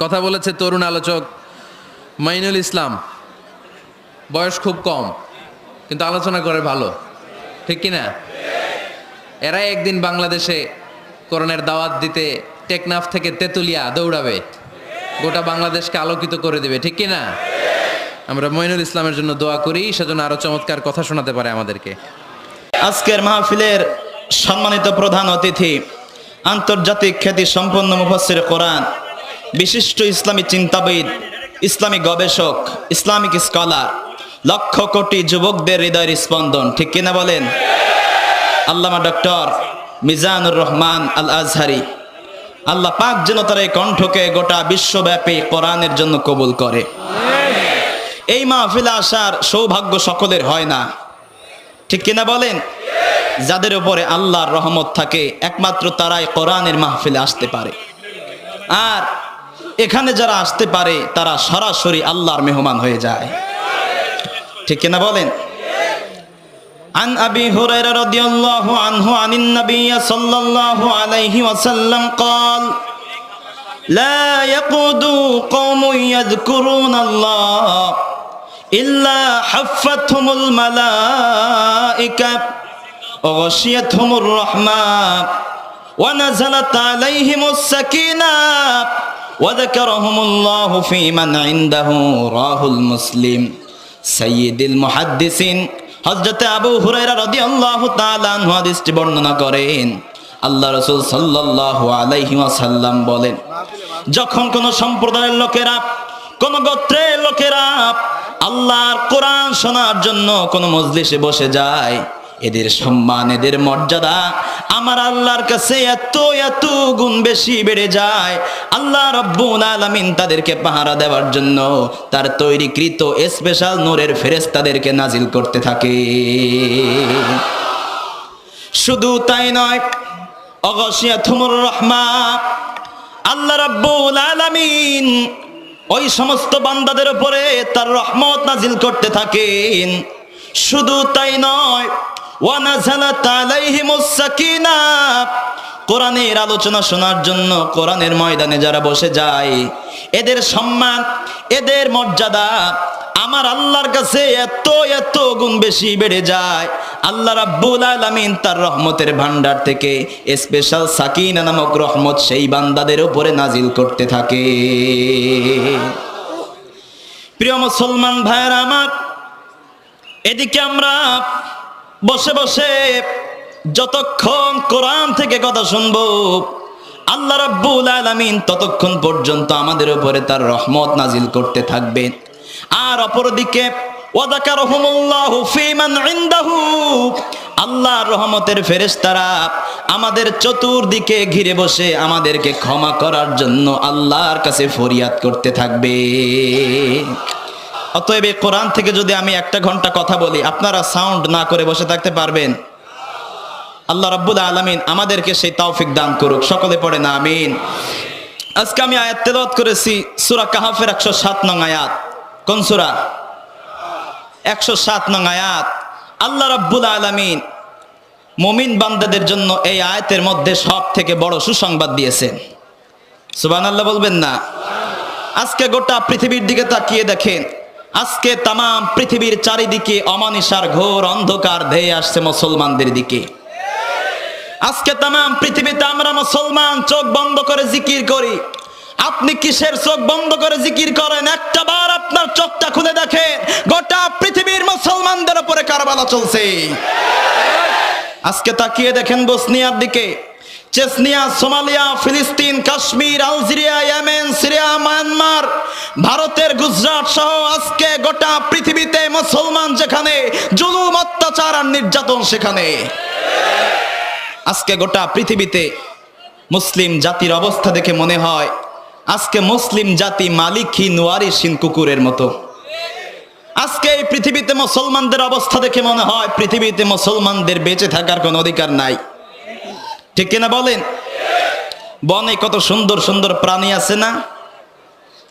কথা বলেছে তরুণ আলোচক মাইনুল ইসলাম। বয়স খুব কম, কিন্তু আলোচনা করে ভালো, ঠিক কিনা? এরা একদিন বাংলাদেশে কোরআনের দাওয়াত দিতে টেকনাফ থেকে তেতুলিয়া দৌড়াবে, গোটা বাংলাদেশকে আলোকিত করে দেবে, ঠিক কিনা? আমরা মইনুল ইসলামের জন্য দোয়া করি, সেজন্য আরো চমৎকার কথা শোনাতে পারে আমাদেরকে। আজকের মাহফিলের সম্মানিত প্রধান অতিথি, আন্তর্জাতিক খ্যাতি সম্পন্ন মুফাসসির কোরআন, বিশিষ্ট ইসলামী চিন্তাবিদ, ইসলামী গবেষক, ইসলামিক স্কলার, লক্ষ কোটি যুবকদের হৃদয়ের স্পন্দন, ঠিক কিনা বলেন? আল্লামা ডক্টর মিজানুর রহমান আল আজহারি, আল্লাহ পাক যেন তার এই কণ্ঠকে গোটা বিশ্বব্যাপী কোরআনের জন্য কবুল করে। এই মাহফিলে আসার সৌভাগ্য সকলের হয় না, ঠিক কিনা বলেন? যাদের উপরে আল্লাহর রহমত থাকে একমাত্র তারাই কোরআনের মাহফিলে আসতে পারে। আর এখানে যারা আসতে পারে তারা সরাসরি আল্লাহর মেহমান হয়ে যায়, ঠিক কিনা বলেন? عن أبي هريرة رضي الله عنه عن النبي صلى الله عليه وسلم قال لا يقعد قوم يذكرون الله إلا حفتهم الملائكة وغشيتهم الرحمة ونزلت عليهم السكينة وذكرهم الله في من عنده راه المسلم سيد المحدثين হযরত আবু হুরায়রা রাদিয়াল্লাহু তাআলা আনহু হাদিসটি বর্ণনা করেন। আল্লাহ রাসূল সাল্লাল্লাহু আলাইহি ওয়াসাল্লাম বলেন, যখন কোন সম্প্রদায়ের লোকেরা, কোন গোত্রের লোকেরা আল্লাহর কোরআন শোনার জন্য কোন মজলিসে বসে যায়, এদের সম্মান, এদের মর্যাদা আমার আল্লাহর কাছে এত এত গুণ বেশি বেড়ে যায়। আল্লাহ রাব্বুল আলামিন তাদেরকে পাহারা দেওয়ার জন্য তার তৈরিকৃত স্পেশাল নূরের ফেরেশতাদেরকে নাজিল করতে থাকে। শুধু তাই নয়, অগশিয়াতুমুর রাহমা, আল্লাহ রাব্বুল আলামিন ওই সমস্ত বান্দাদের উপরে তার রহমত নাজিল করতে থাকেন। শুধু তাই নয়, ওয়ানাজালাত আলাইহিমুস সাকিনা, কোরআনের আলোচনা শোনার জন্য কোরআনের ময়দানে যারা বসে যায়, এদের সম্মান, এদের মর্যাদা আমার আল্লাহর কাছে এত এত গুণ বেশি বেড়ে যায়। আল্লাহ রাব্বুল আলামিন তার রহমতের ভান্ডার থেকে স্পেশাল সাকিনা নামক রহমত সেই বান্দাদের উপরে নাজিল করতে থাকে। প্রিয় মুসলমান ভাইয়েরা আমার, এদিকে আমরা বসে বসে যতক্ষণ কোরআন থেকে কথা শুনবো, আল্লাহ রাব্বুল আলামিন ততক্ষণ পর্যন্ত আমাদের উপরে তার রহমত নাজিল করতে থাকবেন। আর অপরদিকে ওয়াযাকারহুমুল্লাহু ফীমান ইনদাহু, আল্লাহর রহমতের ফেরেশতারা আমাদের চতুর্দিকে ঘিরে বসে আমাদেরকে ক্ষমা করার জন্য আল্লাহর কাছে ফরিয়াদ করতে থাকবে। অতএব এই কোরআন থেকে যদি আমি একটা ঘন্টা কথা বলি, আপনারা সাউন্ড না করে বসে থাকতে পারবেন? আল্লাহ রাব্বুল আলামিন আমাদেরকে সেই তৌফিক দান করুক, সকলে পড়েন আমিন। আজকে আমি আয়াত তেলাওয়াত করেছি সূরা কাহফের 107 নং আয়াত। কোন সূরা? 107 নং আয়াত। আল্লাহ রাব্বুল আলামিন মুমিন বান্দাদের জন্য এই আয়াতের মধ্যে সব থেকে বড় সুসংবাদ দিয়েছেন। সুবহানাল্লাহ বলবেন না? আজকে গোটা পৃথিবীর দিকে তাকিয়ে দেখেন, আজকে তাম পৃথিবীর চারিদিকে অমানিসার ঘোর অন্ধকার ধেয়ে আসছে মুসলমানদের দিকে। আজকে তাম পৃথিবীতে আমরা মুসলমান চোখ বন্ধ করে জিকির করি। আপনি কিসের চোখ বন্ধ করে জিকির করেন? একটা বার আপনার চোখটা খুলে দেখেন, গোটা পৃথিবীর মুসলমানদের উপরে কারবালা চলছে। আজকে তাকিয়ে দেখেন বসনিয়ার দিকে, চেচনিয়া, সোমালিয়া, ফিলিস্তিন, Kashmir, Algeria, Yemen, Syria, Myanmar, ভারতের গুজরাট সহ আজকে গোটা পৃথিবীতে মুসলমান যেখানে, জুলুম, অত্যাচার আর নির্যাতন সেখানে। আজকে গোটা পৃথিবীতে মুসলিম জাতির অবস্থা দেখে মনে হয় আজকে মুসলিম জাতি মালিকহীন ওয়ারিসহীন কুকুরের মতো। আজকে এই পৃথিবীতে মুসলমানদের অবস্থা দেখে মনে হয় পৃথিবীতে মুসলমানদের বেঁচে থাকার কোনো অধিকার নাই, ঠিক কিনা বলেন? বনে কত সুন্দর সুন্দর প্রাণী আছে না,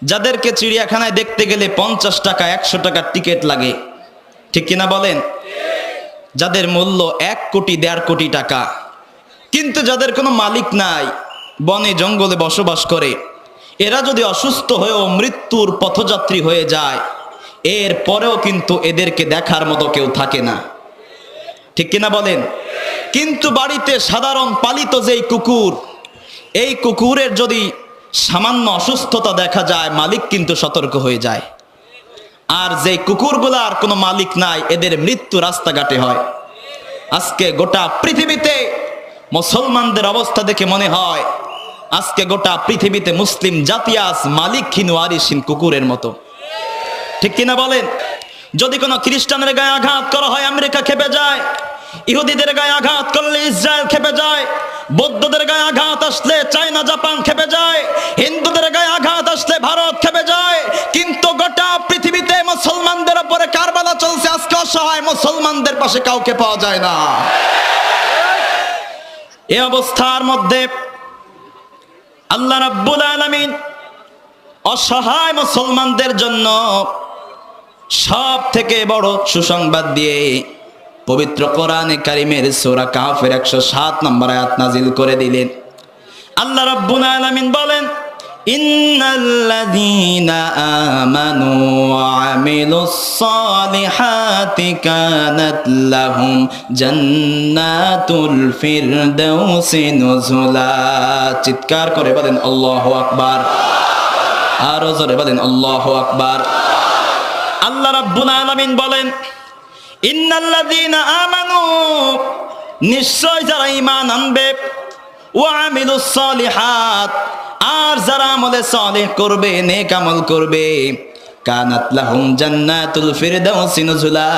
যাদেরকে চিড়িয়াখানায় দেখতে গেলে 50 টাকা 100 টাকার টিকিট লাগে, ঠিক কিনা বলেন? যাদের মূল্য 1 কোটি 1.5 কোটি টাকা, কিন্তু যাদের কোনো মালিক নাই, বনে জঙ্গলে বসবাস করে, এরা যদি অসুস্থ হয়েও মৃত্যুর পথযাত্রী হয়ে যায়, এর পরেও কিন্তু এদেরকে দেখার মতো কেউ থাকে না, ঠিক কিনা বলেন? কিন্তু বাড়িতে সাধারণ পালিত যেই কুকুর, এই কুকুরের যদি সামান্য অসুস্থতা দেখা যায়, মালিক কিন্তু সতর্ক হয়ে যায়। আর যেই কুকুরগুলার কোনো মালিক নাই, এদের মৃত্যু রাস্তাঘাটে হয়। আজকে গোটা পৃথিবীতে মুসলমানদের অবস্থা দেখে মনে হয় আজকে গোটা পৃথিবীতে মুসলিম জাতি আজ মালিকহীন ওয়ারিসহীন কুকুরের মতো, ঠিক কিনা বলেন? যদি কোনো খ্রিস্টানের গায়ে আঘাত করা হয়, আমেরিকা খেপে যায়। ইহুদিদের গায়ে আঘাত করলে ইসরায়েল খেপে যায়। বৌদ্ধদের গায়ে আঘাত আসলে চায়না জাপান খেপে যায়। হিন্দুদের গায়ে আঘাত আসলে ভারত খেপে যায়। কিন্তু গোটা পৃথিবীতে মুসলমানদের উপরে কারবালা চলছে। আজকে অসহায় মুসলমানদের পাশে কাউকে পাওয়া যায় না। এই অবস্থার মধ্যে আল্লাহ রাব্বুল আলামিন অসহায় মুসলমানদের জন্য সব থেকে বড় সুসংবাদ দিয়ে পবিত্র কোরআনে কারিমের সূরা কাহফের 107 নম্বর আয়াত নাজিল করে দিলেন। আল্লাহ রাব্বুল আলামিন বলেন, ইন্নাল্লাযীনা আমানু ওয়া আমিলুস সালিহাতি কানাত লাহুম জান্নাতুল ফিরদাউসি নুজুলা। চিৎকার করে বলেন আল্লাহু আকবার। আরো জোরে বলেন আল্লাহু আকবার। আল্লাহ রাব্বুল আলামিন বলেন, ইন্নাল্লাযীনা আমানু, নিশ্চয় যারা ঈমান আনবে, ওয়া আমিলুস সালিহাত, আর যারা আমলে সালেহ করবে, নেক আমল করবে, কানাত লাহুম জান্নাতুল ফিরদাউসি নুজুলা,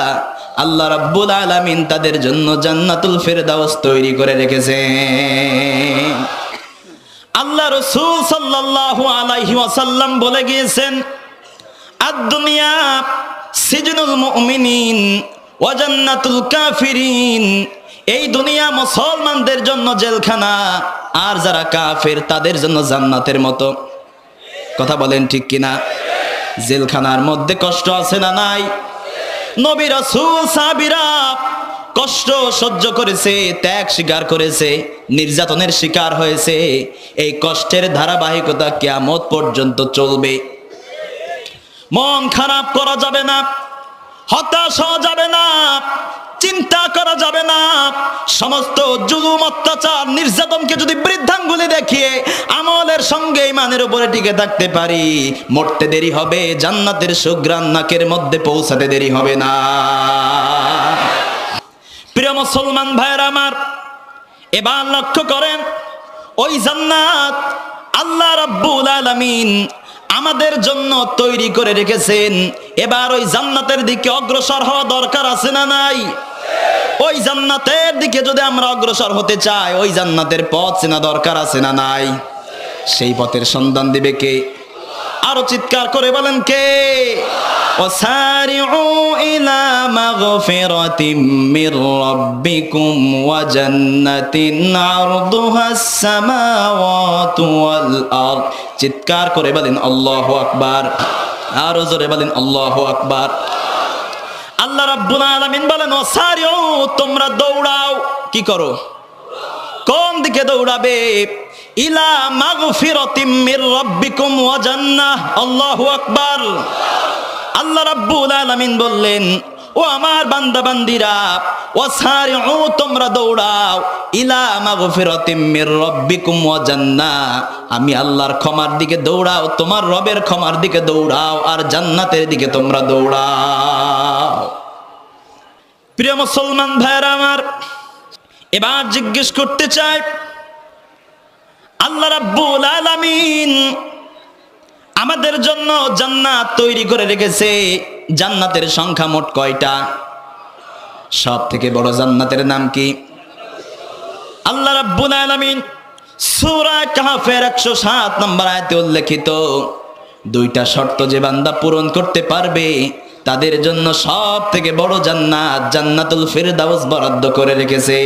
আল্লাহ রাব্বুল আলামিন তাদের জন্য জান্নাতুল ফিরদাউস তৈরি করে রেখেছেন। আল্লাহ রাসূল সাল্লাল্লাহু আলাইহি ওয়াসাল্লাম বলে গিয়েছেন, আদ-দুনিয়া সিজনুল মুমিনিন ওয়া জান্নাতুল কাফিরিন, এই দুনিয়া মুসলমানদের জন্য জেলখানা, আর যারা কাফের তাদের জন্য জান্নাতের মতো। কথা বলেন ঠিক কিনা? জেলখানার মধ্যে কষ্ট আছে না নাই? নবী রাসূল সাহাবীরা কষ্ট সহ্য করেছে, ত্যাগ স্বীকার করেছে, নির্যাতনের শিকার হয়েছে। এই কষ্টের ধারাবাহিকতা কিয়ামত পর্যন্ত চলবে। মন খারাপ করা যাবে না, হতাশ হওয়া যাবে না, চিন্তা করা যাবে না। সমস্ত জুলুম, অত্যাচার, নির্যাতনকে যদি বৃদ্ধাঙ্গুলি দেখিয়ে আমলের সঙ্গে ঈমানের উপরে টিকে থাকতে পারি, মরতে দেরি হবে, জান্নাতের সুঘ্রাণ নাকের মধ্যে পৌঁছাতে দেরি হবে না। প্রিয় মুসলমান ভাইরা আমার, এবার লক্ষ্য করেন, ওই জান্নাত আল্লাহ রাব্বুল আলামিন আমাদের জন্য তৈরি করে রেখেছেন। এবার ওই জান্নাতের দিকে অগ্রসর হওয়া দরকার আছে না নাই? ওই জান্নাতের দিকে যদি আমরা অগ্রসর হতে চাই, ওই জান্নাতের পথ চেনা দরকার আছে না নাই? সেই পথের সন্ধান দিবে কে? আরো চিৎকার করে বলেন কে? ওয়াসারিউ ইলা মাগফিরাতিম মির রাব্বিকুম ওয়া জান্নাতিন আরদুহাস সামাওয়াতু ওয়াল আরদ। চিৎকার করে বলেন আল্লাহু আকবার। আরো জোরে বলেন আল্লাহু আকবার। আল্লাহ রাব্বুল আলামিন বলেন, ওয়াসারিউ, তোমরা দৌড়াও। কি করো? কোন দিকে দৌড়াবে? ইলা মাগফিরাতিম মির রাব্বিকুম ওয়া জান্নাহ। আল্লাহু আকবার। আল্লাহ রাব্বুল আলামিন বললেন, ও আমার বান্দা বান্দিরা, ওয়াসারিউ, তোমরা দৌড়াও, ইলা মাগফিরাতিম মির রাব্বিকুম ওয়া জান্নাহ, আমি আল্লাহর ক্ষমার দিকে দৌড়াও, তোমার রবের ক্ষমার দিকে দৌড়াও, আর জান্নাতের দিকে তোমরা দৌড়াও। প্রিয় মুসলমান ভাইরা আমার, এবার জিজ্ঞেস করতে চাই, আল্লাহ রাব্বুল আলামিন আমাদের জন্য জান্নাত তৈরি করে রেখেছে। জান্নাতের সংখ্যা মোট কয়টা? সব থেকে বড় জান্নাতের নাম কি? আল্লাহ রাব্বুল আলামিন সূরা কাহফের 107 নম্বর আয়াতে উল্লেখিত দুইটা শর্ত যে বান্দা পূরণ করতে পারবে, তাদের জন্য সব থেকে বড় জান্নাত, জান্নাতুল ফিরদাউস বরাদ্দ করে রেখেছে।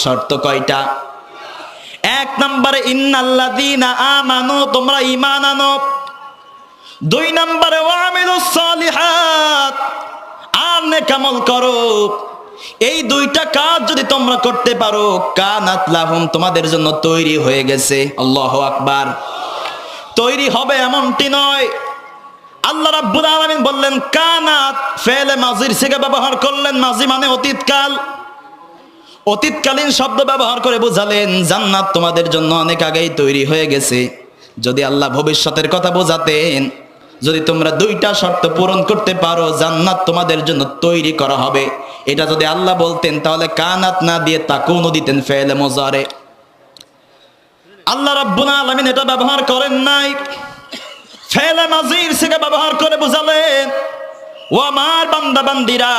শর্ত কয়টা? এক নম্বরে ইন্নাল্লাযীনা আমানু, তোমরা ঈমান আনো। দুই নম্বরে ওয়া আমিলুস সালিহাত, আর নেক আমল করো। এই দুইটা কাজ যদি তোমরা করতে পারো, কানাত লাহুম, তোমাদের জন্য তৈরি হয়ে গেছে। আল্লাহু আকবার। তৈরি হবে এমনটি নয়। আল্লাহ রাব্বুল আলামিন বললেন কানাত, ফেলে মাজির থেকে ব্যবহার করলেন। মাজি মানে অতীতকাল, অতীতকালীন শব্দ ব্যবহার করে বোঝালেন জান্নাত তোমাদের জন্য অনেক আগেই তৈরি হয়ে গেছে। যদি আল্লাহ ভবিষ্যতের কথা বোঝাতেন, যদি তোমরা দুইটা শর্ত পূরণ করতে পারো জান্নাত তোমাদের জন্য তৈরি করা হবে, এটা যদি আল্লাহ বলতেন তাহলে কানাত না দিয়ে তাকুনু দিতেন, ফেলে মুজারে। আল্লাহ রাব্বুল আলামিন এটা ব্যবহার করেন নাই, ফেলে মাজির থেকে ব্যবহার করে বোঝালেন ও আমার বান্দা বান্দিরা,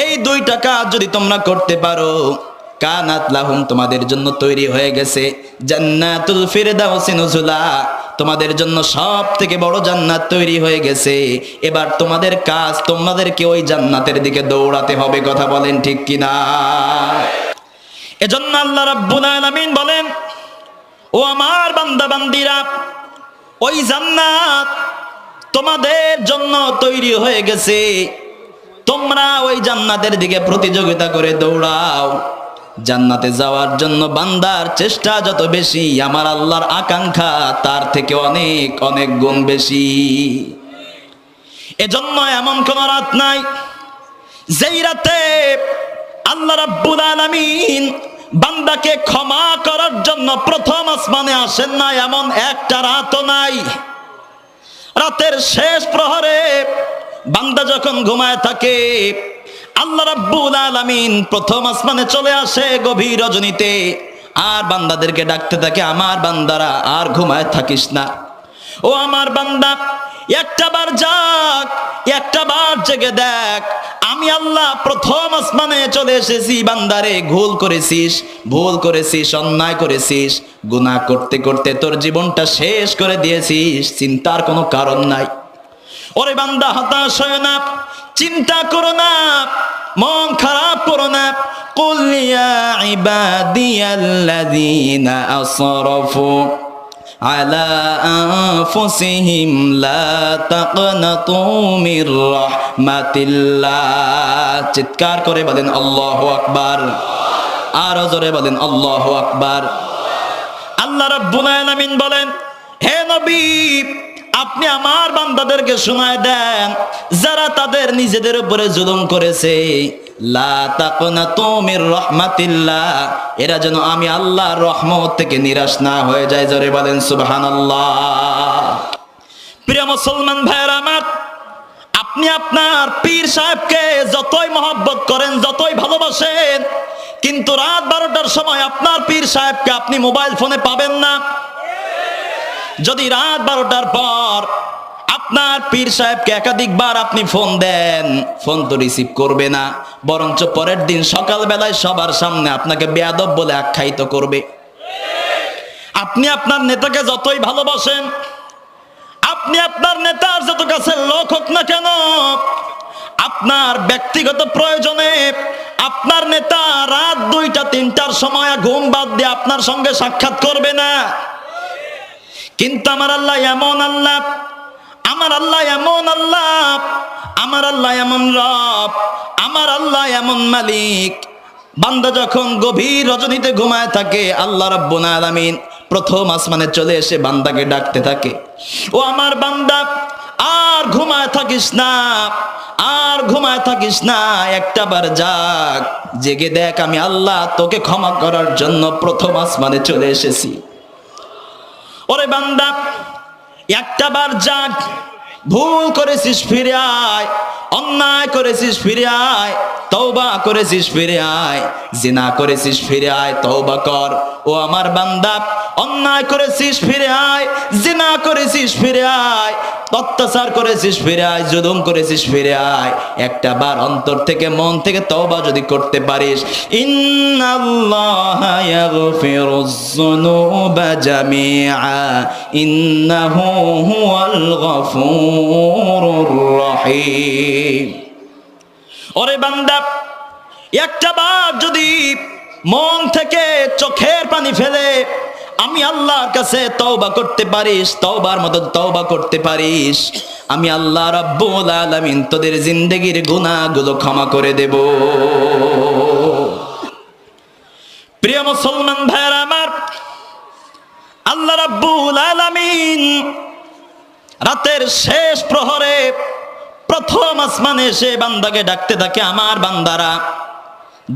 এই দুইটা কাজ যদি তোমরা করতে পারো, কানাত লাহুম, তোমাদের জন্য তৈরি হয়ে গেছে জান্নাতুল ফিরদাউসি নুজুলা, তোমাদের জন্য সব থেকে বড় জান্নাত তৈরি হয়ে গেছে। এবার তোমাদের কাজ, তোমাদেরকে ওই জান্নাতের দিকে দৌড়াতে হবে। কথা বলেন ঠিক কিনা? এজন্য আল্লাহ রাব্বুল আলামিন বলেন ও আমার বান্দা বান্দিরা, ওই জান্নাত তোমাদের জন্য তৈরি হয়ে গেছে, তোমরা ওই জান্নাতের দিকে প্রতিযোগিতা করে দৌড়াও। জান্নাতে যাওয়ার জন্য বান্দার চেষ্টা যত বেশি, আমার আল্লাহর আকাঙ্ক্ষা তার থেকে অনেক অনেক গুণ বেশি। এজন্য এমন কোন রাত নাই যেই রাতে আল্লাহ রাব্বুল আলামিন বান্দাকে ক্ষমা করার জন্য প্রথম আসমানে আসেন না, এমন একটা রাতও নাই। রাতের শেষ প্রহরে বান্দা যখন ঘুমায় থাকে, আল্লাহ রাব্বুল আলামিন প্রথম আসমানে চলে আসে গভীর রজনীতে, আর বান্দাদেরকে ডাকতে থাকে, আমার বান্দারা আর ঘুমায় থাকিস না, ও আমার বান্দা একটা বার জাগ, একটা বার জেগে দেখ, আমি আল্লাহ প্রথম আসমানে চলে এসেছি। বান্দারে, ভুল করেছিস, অন্যায় করেছিস, গুনাহ করতে করতে তোর জীবনটা শেষ করে দিয়েছিস, চিন্তার কোনো কারণ নাই। ওরে বান্দা, হতাশ হয় না, চিন্তা করো না, মন খারাপ করো না। কুল ইয়া ইবাদিয়াল্লাযীনা আসরাফু আলা আনফুসিহিম লা তাকনাতু মির রাহমাতিল্লাহ। চিৎকার করে বলেন আল্লাহু আকবার। আরো জোরে বলেন আল্লাহু আকবার। আল্লাহ রাব্বুল আলামিন বলেন, হে নবী, আপনি আমার বান্দাদেরকে শোনায় দেন, যারা তাদের নিজেদের উপরে জুলুম করেছে, লা তাকনাতু মির রাহমাতিল্লাহ, এরা যেন আমি আল্লাহর রহমত থেকে নিরাশ না হয়ে যায়। জোরে বলেন সুবহানাল্লাহ। প্রিয় মুসলমান ভাইরা আমার, আপনি আপনার পীর সাহেবকে যতই মহব্বত করেন, যতই ভালোবাসেন, কিন্তু রাত 12টার সময় আপনার পীর সাহেবকে আপনি মোবাইল ফোনে পাবেন না। যদি রাত 12টার পর আপনার পীর সাহেবকে একাধিকবার আপনি ফোন দেন, ফোন তো রিসিভ করবে না, বরঞ্চ পরের দিন সকালবেলায় সবার সামনে আপনাকে বেয়াদব বলে আখ্যায়িত করবে। আপনি আপনার নেতাকে যতই ভালোবাসেন, আপনি আপনার নেতার যত কাছে লোক হোক না কেন, আপনার ব্যক্তিগত প্রয়োজনে আপনার নেতা রাত 2টা 3টার সময় ঘুম বাদ দিয়ে আপনার সঙ্গে সাক্ষাৎ করবে না। কিন্তু আমার আল্লাহ এমন আল্লাহ, আমার আল্লাহ এমন আল্লাহ, আমার আল্লাহ এমন রব, আমার আল্লাহ এমন মালিক, বান্দা যখন গভীর রজনীতে ঘুমায় থাকে, আল্লাহ রাব্বুল আলামিন প্রথম আসমানে চলে এসে বান্দাকে ডাকতে থাকে, ও আমার বান্দা, আর ঘুমায় থাকিস না, আর ঘুমায় থাকিস না, একটা বার জাগ, জেগে দেখ, আমি আল্লাহ তোকে ক্ষমা করার জন্য প্রথম আসমানে চলে এসেছি। ওরে বান্দা, একটা বার জাগ, ভুল করেছিস ফিরে আয়, অন্যায় করেছিস ফিরে আয়, তওবা করেছিস ফিরে আয়, জিনা করেছিস ফিরে আয়, তওবা কর। ও আমার বান্দা, অন্যায় করেছিস ফিরে আয়, জিনা করেছিস ফিরে আয়, অত্যাচার করেছিস ফিরে আয়, জুলুম করেছিস ফিরে আয়। একটা বার অন্তর থেকে মন থেকে তওবা যদি করতে পারিস, ইন্নাল্লাহা ইয়াগফিরুজ যুনুবা জামিআ ইন্নাহু হুয়াল গফুরুর রহিম। ওরে বান্দা, একটা বার যদি মন থেকে চোখের পানি ফেলে আমি আল্লাহর কাছে তওবা করতে পারিস, তওবার মতো তওবা করতে পারিস, আমি আল্লাহ রাব্বুল আলামিন তোদের জিন্দেগির গুনাহগুলো ক্ষমা করে দেব। প্রিয় মুসলমান ভাইরা আমার, আল্লাহ রাব্বুল আলামিন রাতের শেষ প্রহরে প্রথম আসমানে এসে বান্দাকে ডাকতে থাকে, আমার বান্দারা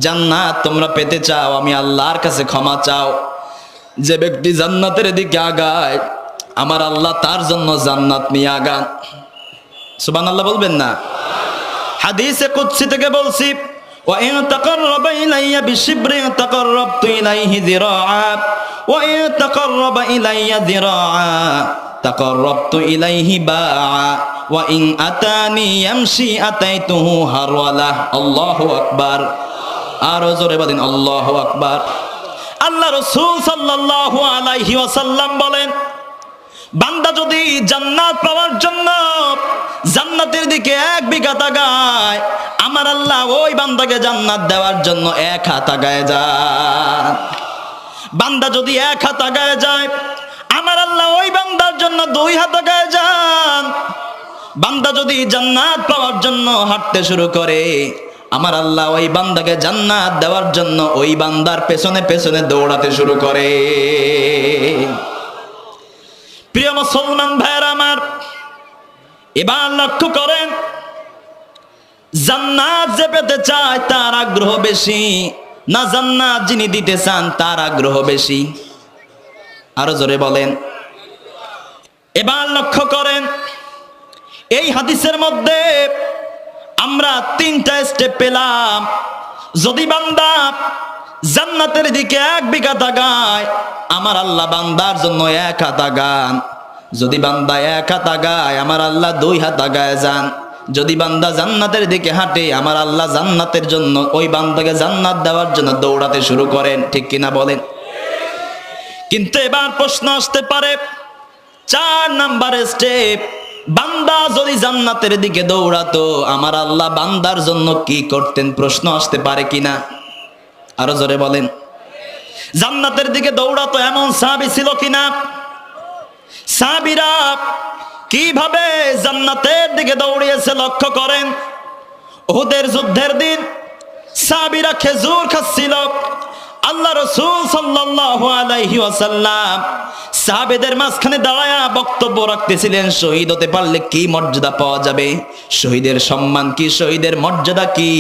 জান্নাত তোমরা পেতে চাও, আমি আল্লাহর কাছে ক্ষমা চাও। যে ব্যক্তি জান্নাতের দিকে আগায় আমার আল্লাহ তার জন্য জান্নাত নিয়ে আগান। সুবহানাল্লাহ বলবেন না? হাদিসে কুদসি থেকে বলছি, ওয়া ইন তাকাররাবা ইলাইয়া বিশিবরি তাকাররাবতু ইলাইহি যিরাআ ওয়া ইন তাকাররাবা ইলাইয়া যিরাআ তাকাররাবতু ইলাইহি বাআ ওয়া ইন আতানি ইয়ামশি আতাইতুহু হারওয়ালা। আল্লাহু আকবার। আর জোরে বলেন আল্লাহু আকবার। আল্লাহ রাসূল সাল্লাল্লাহু আলাইহি ওয়াসাল্লাম বলেন, বান্দা যদি জান্নাত পাওয়ার জন্য জান্নাতের দিকে এক বিঘা তাকায়, আমার আল্লাহ ওই বান্দাকে জান্নাত দেওয়ার জন্য এক হাত আগায় যায়। বান্দা যদি এক হাত আগায় যায়, আমার আল্লাহ ওই বান্দার জন্য দুই হাত আগায় যান। বান্দা যদি জান্নাত পাওয়ার জন্য হাঁটতে শুরু করে, আমার আল্লাহ ওই বান্দাকে জান্নাত দেওয়ার জন্য ওই বান্দার পেছনে পেছনে দৌড়াতে শুরু করে। প্রিয় মুসলমান ভাইরা আমার, এবার লক্ষ্য করেন, জান্নাত যে পেতে চায় তার আগ্রহ বেশি না জান্নাত যিনি দিতে চান তার আগ্রহ বেশি? আরো জোরে বলেন। এবার লক্ষ্য করেন, এই হাদিসের মধ্যে আমরা তিনটা স্টেপ পেলাম। যদি বান্দা জান্নাতের দিকে এক বিঘা তাকায়, আমার আল্লাহ বান্দার জন্য এক হাত আগান। যদি বান্দা এক হাত আগায়, আমার আল্লাহ দুই হাত আগায় যান। যদি বান্দা জান্নাতের দিকে হাঁটে, আমার আল্লাহ জান্নাতের জন্য ওই বান্দাকে জান্নাত দেওয়ার জন্য দৌড়াতে শুরু করেন। ঠিক কিনা বলেন? কিন্তু এবার প্রশ্ন আসতে পারে, 4 নাম্বারের স্টেপ, বান্দা যদি জান্নাতের দিকে দৌড়াতো, আমার আল্লাহ বান্দার জন্য কি করতেন? প্রশ্ন আসতে পারে কিনা? আরো জোরে বলেন। জান্নাতের দিকে দৌড়াতো এমন সাহাবী ছিল কিনা? সাহাবীরা কিভাবে জান্নাতের দিকে দৌড়িয়েছে লক্ষ্য করেন। উহুদের যুদ্ধের দিন সাহাবীরা খেজুর খাচ্ছিল। আল্লাহ রাসূল সাল্লাল্লাহু আলাইহি ওয়াসাল্লাম সাহাবেদের মাঝখানে দাঁড়ায়া বক্তব্য রাখতেছিলেন, শহীদ হতে পারলে কি মর্যাদা পাওয়া যাবে, শহীদের সম্মান কি, শহীদের মর্যাদা কি,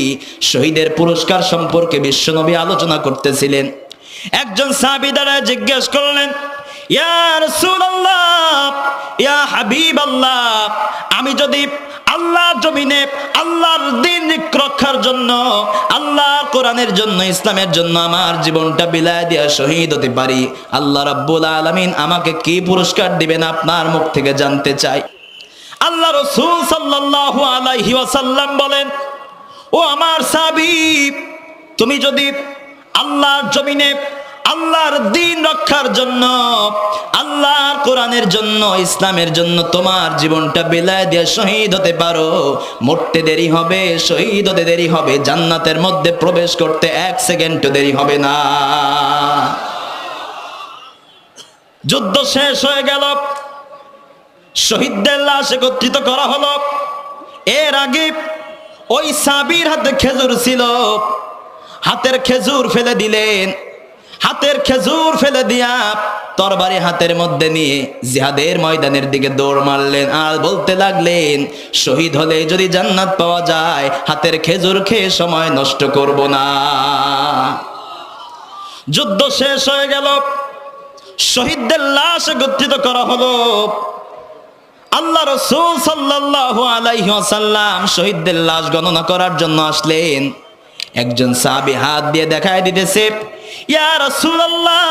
শহীদের পুরস্কার সম্পর্কে বিশ্বনবী আলোচনা করতেছিলেন। একজন সাহাবী দাঁড়ায় জিজ্ঞেস করলেন, ইয়া রাসূলুল্লাহ, ইয়া হাবিবাল্লাহ, আমি যদি আল্লাহর জমিনে আল্লাহর দ্বীন রক্ষার জন্য, আল্লাহর কোরআনের জন্য, ইসলামের জন্য আমার জীবনটা বিলায় দিয়া শহীদ হতে পারি, আল্লাহ রাব্বুল আলামিন আমাকে কি পুরস্কার দিবেন আপনার মুখ থেকে জানতে চাই। আল্লাহ রাসূল সাল্লাল্লাহু আলাইহি ওয়াসাল্লাম বলেন, ও আমার সাহাবী, তুমি যদি আল্লাহর জমিনে আল্লাহর দ্বীন রক্ষার জন্য, আল্লাহর কোরআনের জন্য, ইসলামের জন্য তোমার জীবনটা বিলায় দিয়ে শহীদ হতে পারো, মরতে দেরি হবে, শহীদ হতে দেরি হবে, জান্নাতের মধ্যে প্রবেশ করতে 1 সেকেন্ডও দেরি হবে না। যুদ্ধ শেষ হয়ে গেল, শহীদদের লাশ একত্রিত করা হলো। এর আগে ওই সাহাবীর হাতে খেজুর ছিল, হাতের খেজুর ফেলে দিলেন। হাতের খেজুর ফেলে দিয়া তরবারি হাতের মধ্যে নিয়ে জিহাদের ময়দানের দিকে দৌড় মারলেন আর বলতে লাগলেন, শহীদ হলে যদি জান্নাত পাওয়া যায়, হাতের খেজুর খেয়ে সময় নষ্ট করব না। যুদ্ধ শেষ হয়ে গেল, শহীদদের লাশ একত্রিত করা হলো। আল্লাহ রাসূল সাল্লাল্লাহু আলাইহি ওয়াসাল্লাম শহীদদের লাশ গণনা করার জন্য আসলেন। একজন সাহাবী হাত দিয়ে দেখায় দিতেছে, ইয়া রাসূলুল্লাহ,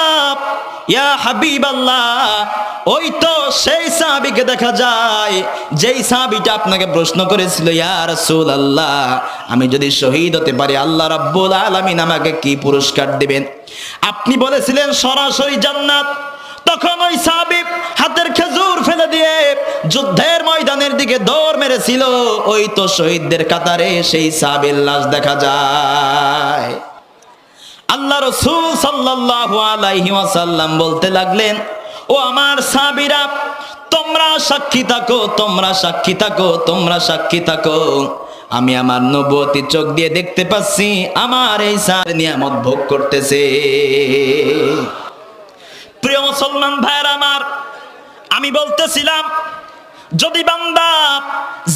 ইয়া হাবিবাল্লাহ, ওই তো সেই সাহাবীকে দেখা যায় যেই সাহাবীটা আপনাকে প্রশ্ন করেছিল, ইয়া রাসূলুল্লাহ, আমি যদি শহীদ হতে পারি আল্লাহ রাব্বুল আলামিন আমাকে কি পুরস্কার দিবেন? আপনি বলেছিলেন সরাসরি জান্নাত। তখন ওই সাহাবী হাতের খেজুর ফেলে দিয়ে যুদ্ধের ময়দানের দিকে দৌড় মেরেছিল। ওই তো শহীদদের কাতারে সেই সাহাবীর লাশ দেখা যায়। আল্লাহ রাসূল সাল্লাল্লাহু আলাইহি ওয়াসাল্লাম বলতে লাগলেন, ও আমার সাহাবীরা, তোমরা সাক্ষী থাকো, তোমরা সাক্ষী থাকো, তোমরা সাক্ষী থাকো। আমি আমার নবুয়তি চোখ দিয়ে দেখতে পাচ্ছি আমার এই সার নিয়ামত ভোগ করতেছে। প্রিয় মুসলমান ভাইরা আমার, আমি বলতেছিলাম যদি বান্দা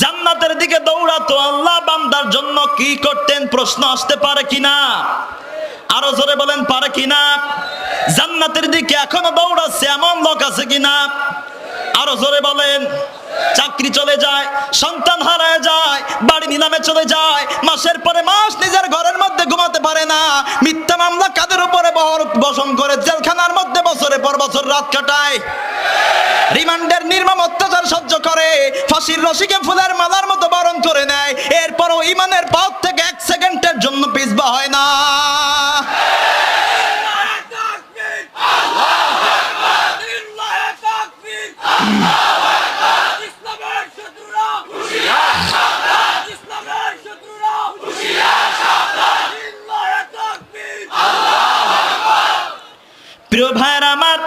জান্নাতের দিকে দৌড়াতো আল্লাহ বান্দার জন্য কি করতেন, প্রশ্ন আসতে পারে কিনা? আরো জোরে বলেন, পারে কিনা? জান্নাতের দিকে এখনো দৌড়াচ্ছে এমন লোক আছে কিনা? আরো জোরে বলেন। চাকরি চলে যায়, সন্তান হারায় যায়, বাড়ি নিলামে চলে যায়, মাসের পরে মাস নিজের ঘরের মধ্যে ঘুমাতে পারে না, মিথ্যা মামলা কাদের উপরে বসন করে জেলখানার মধ্যে বছরের পর বছর রাত কাটায়, রিমান্ডের নির্মম অত্যাচার সহ্য করে, ফাঁসির রশিকে ফুলের মালার মতো বরণ করে নেয়, এরপরও ইমানের পথ থেকে এক সেকেন্ডের জন্য পিছবা হয় না। প্রিয় ভাইরা আমার,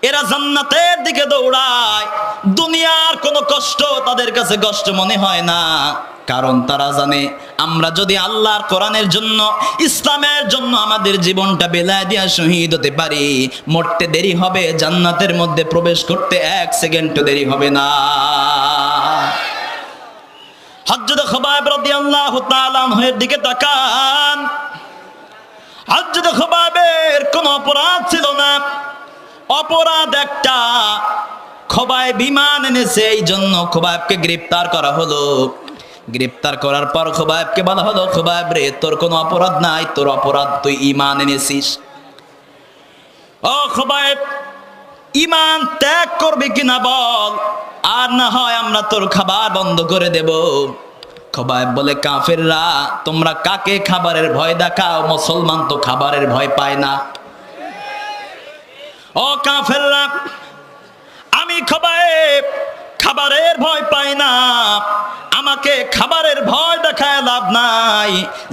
এরা জান্নাতের দিকে দৌড়ায়, দুনিয়ার কোনো কষ্ট তাদের কাছে কষ্ট মনে হয় না, কারণ তারা জানে আমরা যদি আল্লাহর কোরআনের জন্য, ইসলামের জন্য আমাদের জীবনটা বেলায় দিয়া শহীদ হতে পারি, মরতে দেরি হবে, জান্নাতের মধ্যে প্রবেশ করতে এক সেকেন্ডও দেরি হবে না। হযরত খুবাইব রাদিয়াল্লাহু তাআলা আনহুর দিকে তাকান। হযরত খুবাইবের কোনো অপরাধ ছিল না, অপরাধ একটা, খুবাইব ঈমান এনেছে, এই জন্য খুবাইবকে গ্রেফতার করা হলো। গ্রেফতার করার পর খুবাইবকে বলা হলো, খুবাইব রে, তোর কোনো অপরাধ নাই, তোর অপরাধ তুই ঈমান এনেছিস। ও খুবাইব, ঈমান ত্যাগ করবি কিনা বল, আর না হয় আমরা তোর খাবার বন্ধ করে দেব। খুবাইব বলে, কাফেররা, তোমরা কাকে খাবারের ভয় দেখাও? মুসলমান তো খাবারের ভয় পায় না। ও কাফেররা, আমি খুবাইব খাবারের ভয় পাই না, আমাকে খাবারের ভয় দেখায় লাভ নাই,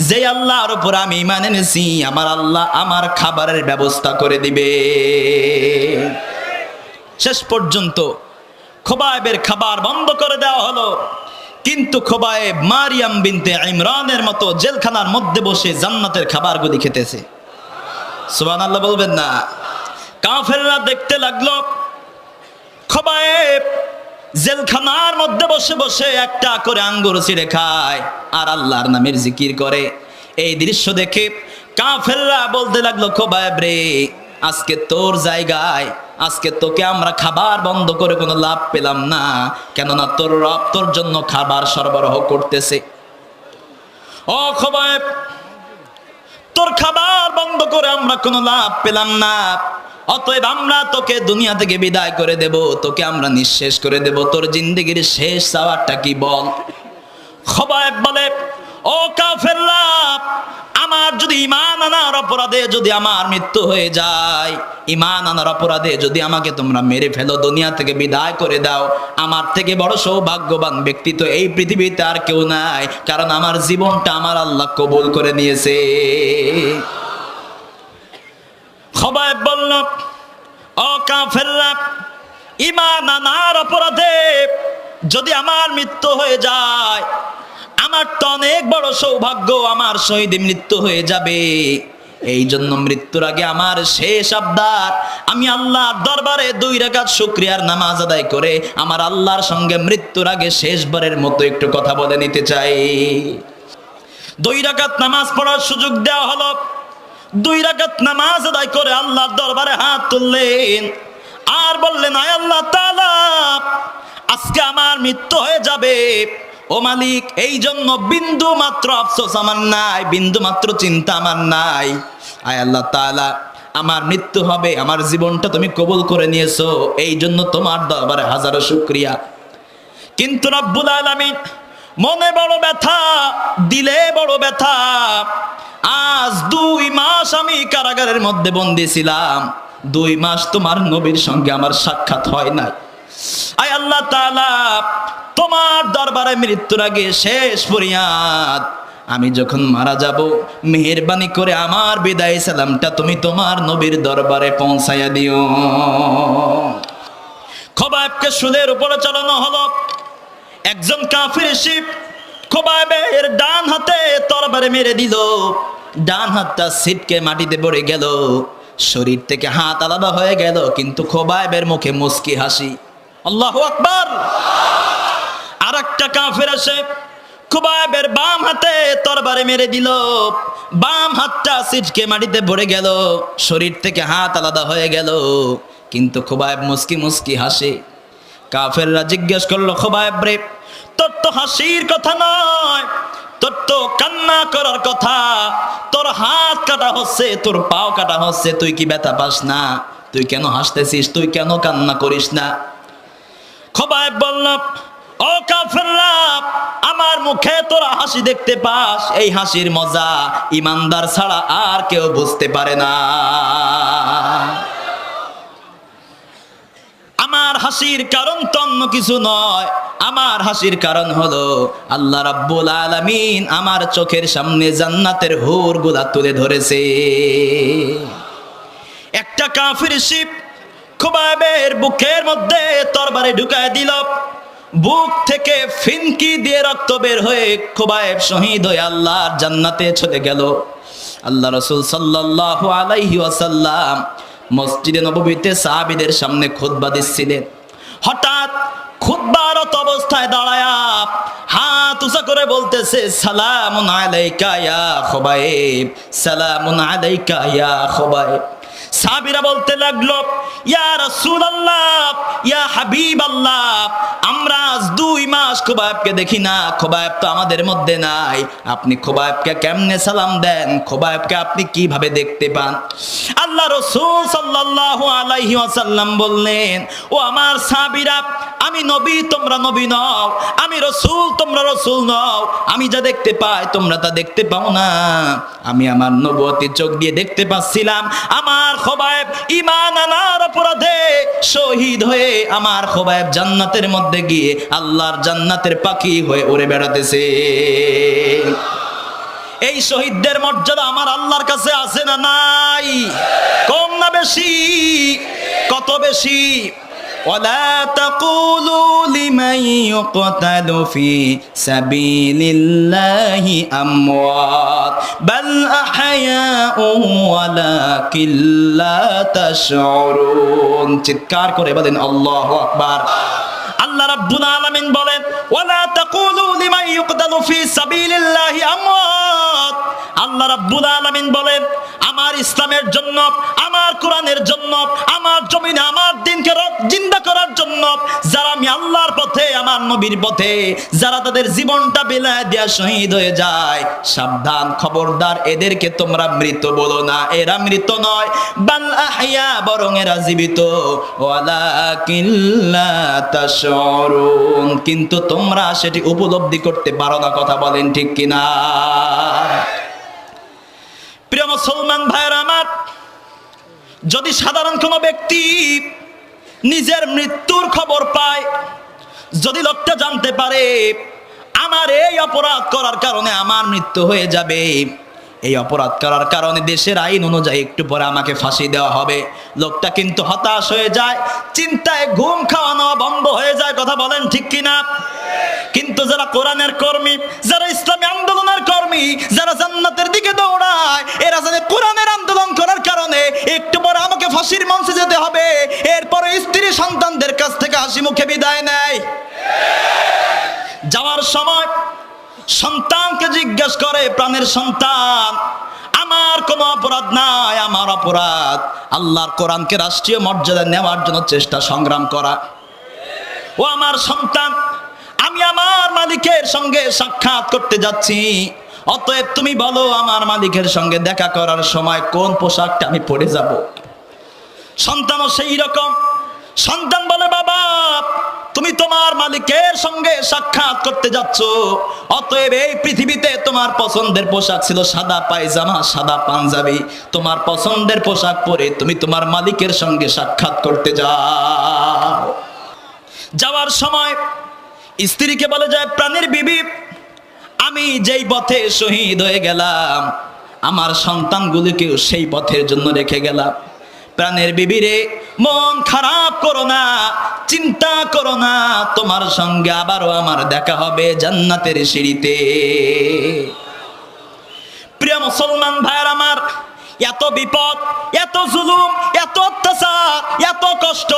যে আল্লাহর উপর আমি ঈমান এনেছি আমার আল্লাহ আমার খাবারের ব্যবস্থা করে দিবে। শেষ পর্যন্ত খুবাইবের খাবার বন্ধ করে দেওয়া হলো, কিন্তু খুবাইব মারিয়াম বিনতে ইমরানের মতো জেলখানার মধ্যে বসে জান্নাতের খাবারগুলি খেতেছে। সুবহানাল্লাহ বলবেন না? কাফেররা দেখতে লাগলো খুবাইব জেলখানার মধ্যে বসে বসে একটা করে আঙ্গুর ছিঁড়ে খায় আর আল্লাহর নামের জিকির করে। এই দৃশ্য দেখে কাফেররা বলতে লাগলো, খুবাইব রে, আজকে তোর জায়গায়, আজকে তোকে আমরা খাবার বন্ধ করে কোনো লাভ পেলাম না, কেননা তোর রব তোর জন্য খাবার সরবরাহ করতেছে। ও খুবাইব, তোর খাবার বন্ধ করে আমরা কোনো লাভ পেলাম না, অতএব আমরা তোকে দুনিয়া থেকে বিদায় করে দেব, তোকে আমরা নিঃশেষ করে দেব, তোর জিন্দেগির শেষ চাওয়াটা কি বল? খুবাইব বলে, ও কাফেররা, আমার যদি ঈমান আনার অপরাধে যদি আমার মৃত্যু হয়ে যায়, ঈমান আনার অপরাধে যদি আমাকে তোমরা মেরে ফেলো, দুনিয়া থেকে বিদায় করে দাও, আমার থেকে বড় সৌভাগ্যবান ব্যক্তি তো এই পৃথিবীতে আর কেউ নাই, কারণ আমার জীবনটা আমার আল্লাহ কবুল করে নিয়েছে। খুবাইব বলল, ও কাফেররা, ঈমান আনার অপরাধে যদি আমার মৃত্যু হয়ে যায়, আমার তো অনেক বড় সৌভাগ্য, আমার শহীদ মৃত্যু হয়ে যাবে, এই জন্য মৃত্যুর আগে আমার শেষ আবদার, আমি আল্লাহর দরবারে 2 রাকাত শুকরিয়ার নামাজ আদায় করে আমার আল্লাহর সঙ্গে মৃত্যুর আগে শেষবারের মতো একটু কথা বলে নিতে চাই। 2 রাকাত নামাজ পড়ার সুযোগ দেওয়া হলো। 2 রাকাত নামাজ আদায় করে আল্লাহর দরবারে হাত তুললেন আর বললেন, আয় আল্লাহ তাআলা, আজকে আমার মৃত্যু হয়ে যাবে, ও মালিক, এই জন্য বিন্দু মাত্র আফসোস আমার নাই, বিন্দু মাত্র চিন্তা আমার নাই। আয় আল্লাহ তাআলা, আমার মৃত্যু হবে, আমার জীবনটা তুমি কবুল করে নিয়েছো, এই জন্য তোমার দরবারে হাজারো শুকরিয়া। কিন্তু রব্বুল আলামিন, মনে বড় ব্যথা, দিলে বড় ব্যথা, আজ 2 মাস আমি কারাগারের মধ্যে বন্দী ছিলাম, 2 মাস তোমার নবীর সঙ্গে আমার সাক্ষাৎ হয় নাই। আয় আল্লাহ তাআলা, তোমার দরবারে মৃত্যুর আগে শেষ ফরিয়াদ, আমি যখন মারা যাব মেহেরবানি করে আমার বিদায় সালামটা তুমি তোমার নবীর দরবারে পৌঁছাইয়া দিও। খোবাইবকে শুলের উপরে চালানো হলো। একজন কাফির এসে খোবাইবের ডান হাতে তরবারি মেরে দিল। ডান হাতটা ছিটকে মাটিতে পড়ে গেল, শরীর থেকে হাত আলাদা হয়ে গেল, কিন্তু খোবাইবের মুখে মুস্কি হাসি। আল্লাহু আকবার। আর একটা কাফির এসে খোবাইবের বাম হাতে তরবারি মেরে দিল। বাম হাতটা ছিটকে মাটিতে পড়ে গেল, শরীর থেকে হাত আলাদা হয়ে গেল, কিন্তু খোবাইব মুস্কি মুস্কি হাসে। কাফেররা জিজ্ঞেস করলো, খোবাইব রে, তোর তো হাসির কথা নয়, তোর তো কান্না করার কথা। তোর হাত কাটা হচ্ছে, তোর পাও কাটা হচ্ছে, তুই কি ব্যথা পাস না? তুই কেন হাসতেছিস? তুই কেন কান্না করিস না? খোবাইব বলল, ও কাফেররা, আমার মুখে তোরা হাসি দেখতে পাস, এই হাসির মজা ইমানদার ছাড়া আর কেউ বুঝতে পারে না। আমার হাসির কারণ তো অন্য কিছু নয়, আমার হাসির কারণ হলো আল্লাহ রাব্বুল আলামিন আমার চোখের সামনে জান্নাতের হুরগুলা তুলে ধরেছে। একটা কাফির শিব খোবাইবের বুকের মধ্যে তরবারি ঢুকায় দিল। বুক থেকে ফিনকি দিয়ে রক্ত বের হয়ে খোবাইব শহীদ হয়ে আল্লাহর জান্নাতে চলে গেল। আল্লাহ রাসূল সাল্লাল্লাহু আলাইহি ওয়াসাল্লাম মসজিদে নববীতে সাহাবীদের সামনে খুতবা দিচ্ছিলেন। হঠাৎ খুতবারত অবস্থায় দাঁড়ায়া হাত উঁচা করে বলতেছে, সালামুন আলাইকা ইয়া খোবাইব, সালামুন আলাইকা ইয়া খোবাইব। সাহাবীরা বলতে লাগলো, ইয়া রাসূলুল্লাহ, ইয়া হাবিবাল্লাহ, আমরা আজ 2 মাস খোবাইবকে দেখি না, খোবাইব তো আমাদের মধ্যে নাই, আপনি খোবাইবকে কেমনে সালাম দেন? খোবাইবকে আপনি কিভাবে দেখতে পান? আল্লাহ রাসূল সাল্লাল্লাহু আলাইহি ওয়াসাল্লাম বললেন, ও আমার সাহাবীরা, আমি নবী, তোমরা নবী নও, আমি রাসূল, তোমরা রাসূল নও, আমি যা দেখতে পাই তোমরা তা দেখতে পাও না। আমি আমার নবুয়তি চোখ দিয়ে দেখতে পাচ্ছিলাম আমার খোবাইব ঈমান আনার অপরাধে শহীদ হয়ে আমার খোবাইব জান্নাতের মধ্যে গিয়ে আল্লাহর জান্নাতের পাখি হয়ে উড়ে বেড়াতেছে। এই শহীদদের মর্যাদা আমার আল্লাহর কাছে আছে না নাই? কম না বেশি? কত বেশি? ولا تقولوا لمن يقتل في سبيل الله أموات بل أحياء ولكن لا تشعرون। চিৎকার করে বলেন আল্লাহু আকবার। আল্লাহ রাব্বুল আলামিন বলেন, ওয়ালা তাকুলু লিমান ইউকতালু ফি সাবিলিল্লাহি আমওয়াত। আল্লাহ রাব্বুল আলামিন বলেন, আমার ইসলামের জন্য, আমার কোরআনের জন্য, আমার জমিনে আমার দ্বীনকে জিন্দা করার জন্য যারা আমি আল্লাহর পথে, আমার নবীর পথে যারা তাদের জীবনটা বিলায় দেয়া শহীদ হয়ে যায়, সাবধান, খবরদার, এদেরকে তোমরা মৃত বলো না, এরা মৃত নয়, বাল আহইয়া, বরং এরা জীবিত, ওয়ালাকিন লা তাশউরুন, কিন্তু তোমরা সেটি উপলব্ধি করতে পারো না। কথা বলেন ঠিক কিনা? প্রিয় মুসলমান ভাইরা আমার, যদি সাধারণ কোনো ব্যক্তি নিজের মৃত্যুর খবর পায়, যদি লোকটা জানতে পারে আমার এই অপরাধ করার কারণে আমার মৃত্যু হয়ে যাবে, এই অপরাধ করার কারণে দেশের আইন অনুযায়ী একটু পরে আমাকে ফাঁসি দেওয়া হবে, লোকটা কিন্তু হতাশ হয়ে যায়, চিন্তায় ঘুম খাওয়ানো বন্ধ হয়ে যায়। কথা বলেন ঠিক কিনা? কিন্তু যারা কোরআনের কর্মী, যারা ইসলামী আন্দোলনের কর্মী, যারা জান্নাতের দিকে দৌড়ায়, এরা জানে কোরআনের আন্দোলন করার কারণে একটু পরে আমাকে ফাঁসির মঞ্চে যেতে হবে, এরপরে স্ত্রী সন্তানদের কাছ থেকে হাসি মুখে বিদায় নেয়। যাওয়ার সময় সন্তানকে জিজ্ঞেস করে, প্রাণের সন্তান, আমার কোনো অপরাধ নাই, আমার অপরাধ আল্লাহর কোরআনকে রাষ্ট্রীয় মর্যাদা নেওয়ার জন্য চেষ্টা সংগ্রাম করা। ও আমার সন্তান, আমি আমার মালিকের সঙ্গে সাক্ষাৎ করতে যাচ্ছি, অতএব তুমি বলো আমার মালিকের সঙ্গে দেখা করার সময় কোন পোশাকটা আমি পরে যাব। সন্তানও সেই রকম। সন্তান বলে, বাবা, তুমি তোমার মালিকের সঙ্গে সাক্ষাৎ করতে যাচ্ছ, অতএব এই পৃথিবীতে তোমার পছন্দের পোশাক ছিল সাদা পায়জামা, সাদা পাঞ্জাবি, তোমার পছন্দের পোশাক পরে তুমি তোমার মালিকের সঙ্গে সাক্ষাৎ করতে যাও। যাওয়ার সময় স্ত্রীকে বলে যায়, প্রাণের বিবি, আমি যেই পথে শহীদ হয়ে গেলাম, আমার সন্তানগুলোকেও সেই পথের জন্য রেখে গেলাম। প্রাণের বিবিরে, মন খারাপ করো না, চিন্তা করো না, তোমার সঙ্গে আবারও আমার দেখা হবে জান্নাতের সিঁড়িতে। প্রিয় মুসলমান ভাইয়ের আমার, এত বিপদ, এত জুলুম, এত অত্যাচার, এত কষ্ট,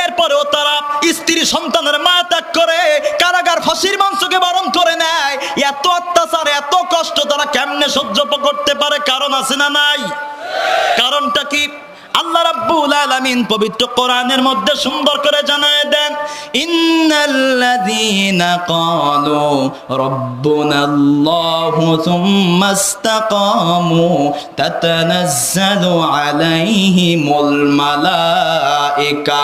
এরপরেও তারা স্ত্রী সন্তানের মা ত্যাগ করে কারাগার ফাঁসির মঞ্চকে বরণ করে নেয়। এত অত্যাচার, এত কষ্ট তারা কেমনে সহ্য করতে পারে? কারণ আছে না নাই? কারণটা কি? আল্লাহ রাব্বুল আলামিন পবিত্র কোরআনের মধ্যে সুন্দর করে জানায় দেন, ইন্নাল্লাযীনা ক্বালু রাব্বুনাল্লাহু সুম্মা ইসতাকামু তাতানাজ্জালু আলাইহিমুল মালায়েকা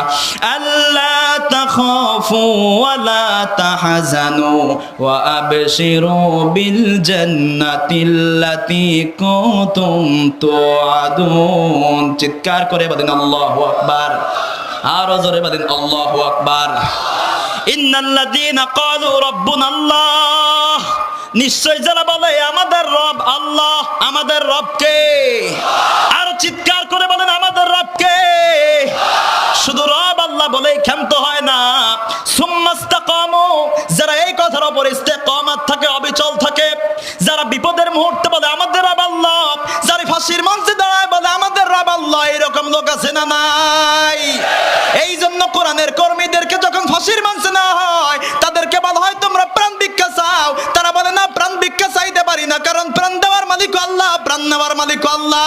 আল্লা তাখাফু ওয়া লা তাহজানু ওয়া আবশিরু বিল জান্নাতিল্লাতী কুনতুম তুআদুন। চিৎকার করে বলেন আল্লাহু আকবার, আরো জোরে বলেন আল্লাহু আকবার। ইন্নাল্লাযীনা ক্বালু রাব্বুনাল্লাহ, নিশ্চয় যারা বলে আমাদের রব আল্লাহ। আমাদের রব কে? আরো চিৎকার করে বলেন আমাদের রব কে? শুধু রব আল্লাহ বলেই ক্ষান্ত হয় না, সুম্মা ইসতাকামু, যারা এই কথার উপর ইস্তেকামাত থাকে, অবিচল থাকে, যারা বিপদের মুহূর্তে বলে আমাদের রব আল্লাহ, যারা ফাঁসির মঞ্চে দাঁড়ায় বলে আমাদের রব আল্লাহ, এরকম লোক আছে না নাই? এই জন্য কোরআনের কর্মীদেরকে যখন ফাঁসির মঞ্চে নেওয়া হয়, তাদেরকে বলা হয় তোমরা প্রাণ ভিক্ষা চাও। তারা বলে না, প্রাণ ভিক্ষা চাইতে পারি না, কারণ প্রাণ দেওয়ার মালিক আল্লাহ, প্রাণ নেওয়ার মালিক আল্লাহ।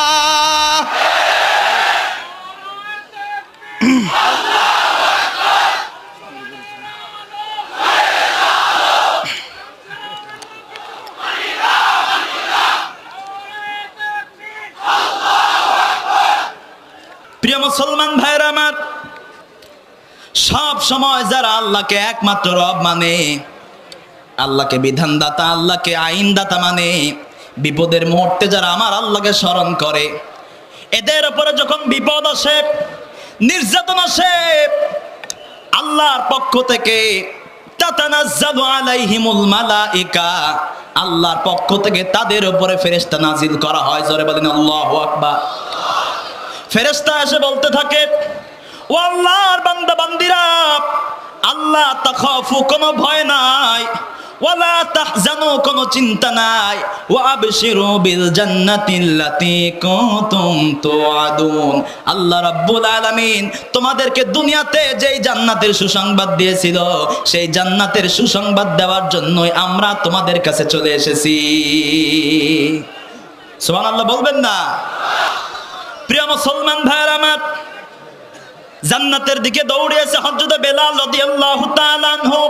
প্রিয় মুসলমান ভাইরা আমার, সব সময় যারা আল্লাহকে একমাত্র রব মানে, আল্লাহকে বিধানদাতা, আল্লাহকে আইনদাতা মানে, বিপদের মুহূর্তে যারা আমার আল্লাহকে স্মরণ করে, এদের উপরে যখন বিপদ আসে, নির্যাতন আসে, আল্লাহর পক্ষ থেকে তাতানাজ্জালু আলাইহিমুল মালায়েকা, আল্লাহর পক্ষ থেকে তাদের উপরে ফেরেশতা নাজিল করা হয়। জোরে বলেন আল্লাহু আকবার। ফেরেশতা এসে বলতে থাকে, ও আল্লাহর বান্দা বান্দিরা, আল্লাহ তাখাফু, কোনো ভয় নাই, ওয়ালা তাহজানু, কোনো চিন্তা নাই, ওয়া আবশিরু বিল জান্নাতিল্লাতী কুনতুম তুআদুন। আল্লাহ রাব্বুল আলামিন তোমাদেরকে দুনিয়াতে যেই জান্নাতের সুসংবাদ দিয়েছিল, সেই জান্নাতের সুসংবাদ দেওয়ার জন্যই আমরা তোমাদের কাছে চলে এসেছি। সুবহানাল্লাহ বলবেন না? প্রিয় মুসলমান ভাইয়ের আমার, জান্নাতের দিকে দৌড়িয়েছে হযরত বেলাল রাদিয়াল্লাহু তাআলা আনহু।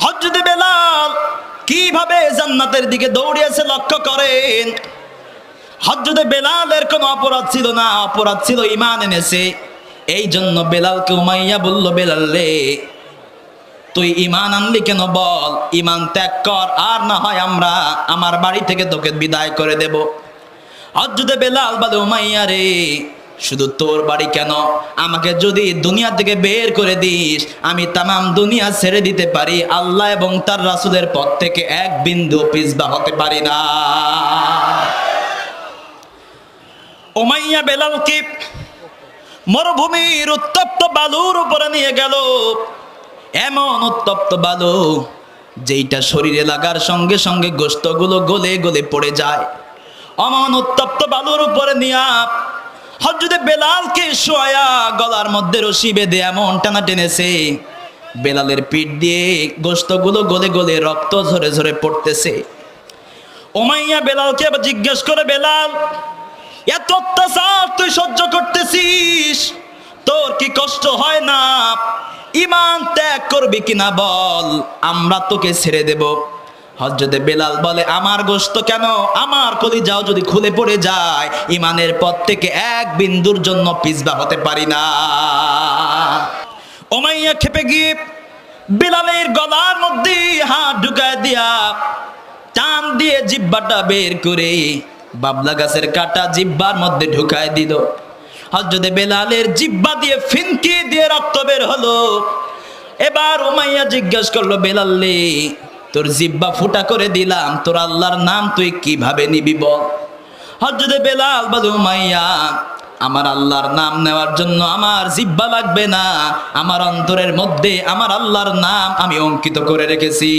হযরত বেলাল কিভাবে জান্নাতের দিকে দৌড়িয়েছে লক্ষ্য করেন। হযরত বেলালের কোনো অপরাধ ছিল না, অপরাধ ছিল ঈমান এনেছে। এই জন্য বেলালকে উমাইয়া বলল, বেলাল রে, তুই ঈমান আনলি কেন বল, ঈমান ত্যাগ কর, আর না হয় আমরা আমার বাড়ি থেকে তোকে বিদায় করে দেব। হযরত বেলাল বলে, উমাইয়া রে, শুধু তোর বাড়ি কেন, আমাকে যদি দুনিয়া থেকে বের করে দিস, আমি তামাম দুনিয়া ছেড়ে দিতে পারি, আল্লাহ এবং তার রাসূলের পথ থেকে এক বিন্দু পিছপা হতে পারি না। উমাইয়া বেলালকে মরুভূমির উত্তপ্ত বালুর উপরে নিয়ে গেল। এমন উত্তপ্ত বালু যেইটা শরীরে লাগার সঙ্গে সঙ্গে গোশতগুলো গলে গলে পড়ে যায়। অমন উত্তপ্ত বালুর উপরে নিয়ে হযরত বেলালকে শোয়া গলার মধ্যে রশি বেঁধে এমন টানা টেনেছে, বেলালের পিঠ দিয়ে গোশতগুলো গলে গলে রক্ত ঝরে ঝরে পড়তেছে। উমাইয়া বেলালকে আবার জিজ্ঞেস করে, বেলাল, এত অত্যাচার তুই সহ্য করতেছিস, তোর কি কষ্ট হয় না? ঈমান ত্যাগ করবি কিনা বল, আমরা তোকে ছেড়ে দেব। হযরত বেলাল বলে, আমার গোশত কেন, আমার কলিজাও যদি খুলে পড়ে যায়, ঈমানের পথ থেকে এক বিন্দুর জন্য পিছপা হতে পারি না। উমাইয়া খেপে গিয়ে বেলালের গলার মধ্যে হাত ঢুকায় দিয়া টান দিয়ে জিহ্বাটা বের করে বাবলা গাছের কাটা জিহ্বার মধ্যে ঢুকায় দিল। হযরত বেলালের জিহ্বা দিয়ে ফিনকি দিয়ে রক্ত বের হলো। এবার উমাইয়া জিজ্ঞেস করলো, বেলাল রে, তোর জিহ্বা ফুটা করে দিলাম, তোর আল্লাহর নাম তুই কিভাবে নিবি বল। হযরত বেলাল বলে উমাইয়া, আমার আল্লাহর নাম নেওয়ার জন্য আমার জিহ্বা লাগবে না, আমার অন্তরের মধ্যে আমার আল্লাহর নাম আমি অঙ্কিত করে রেখেছি।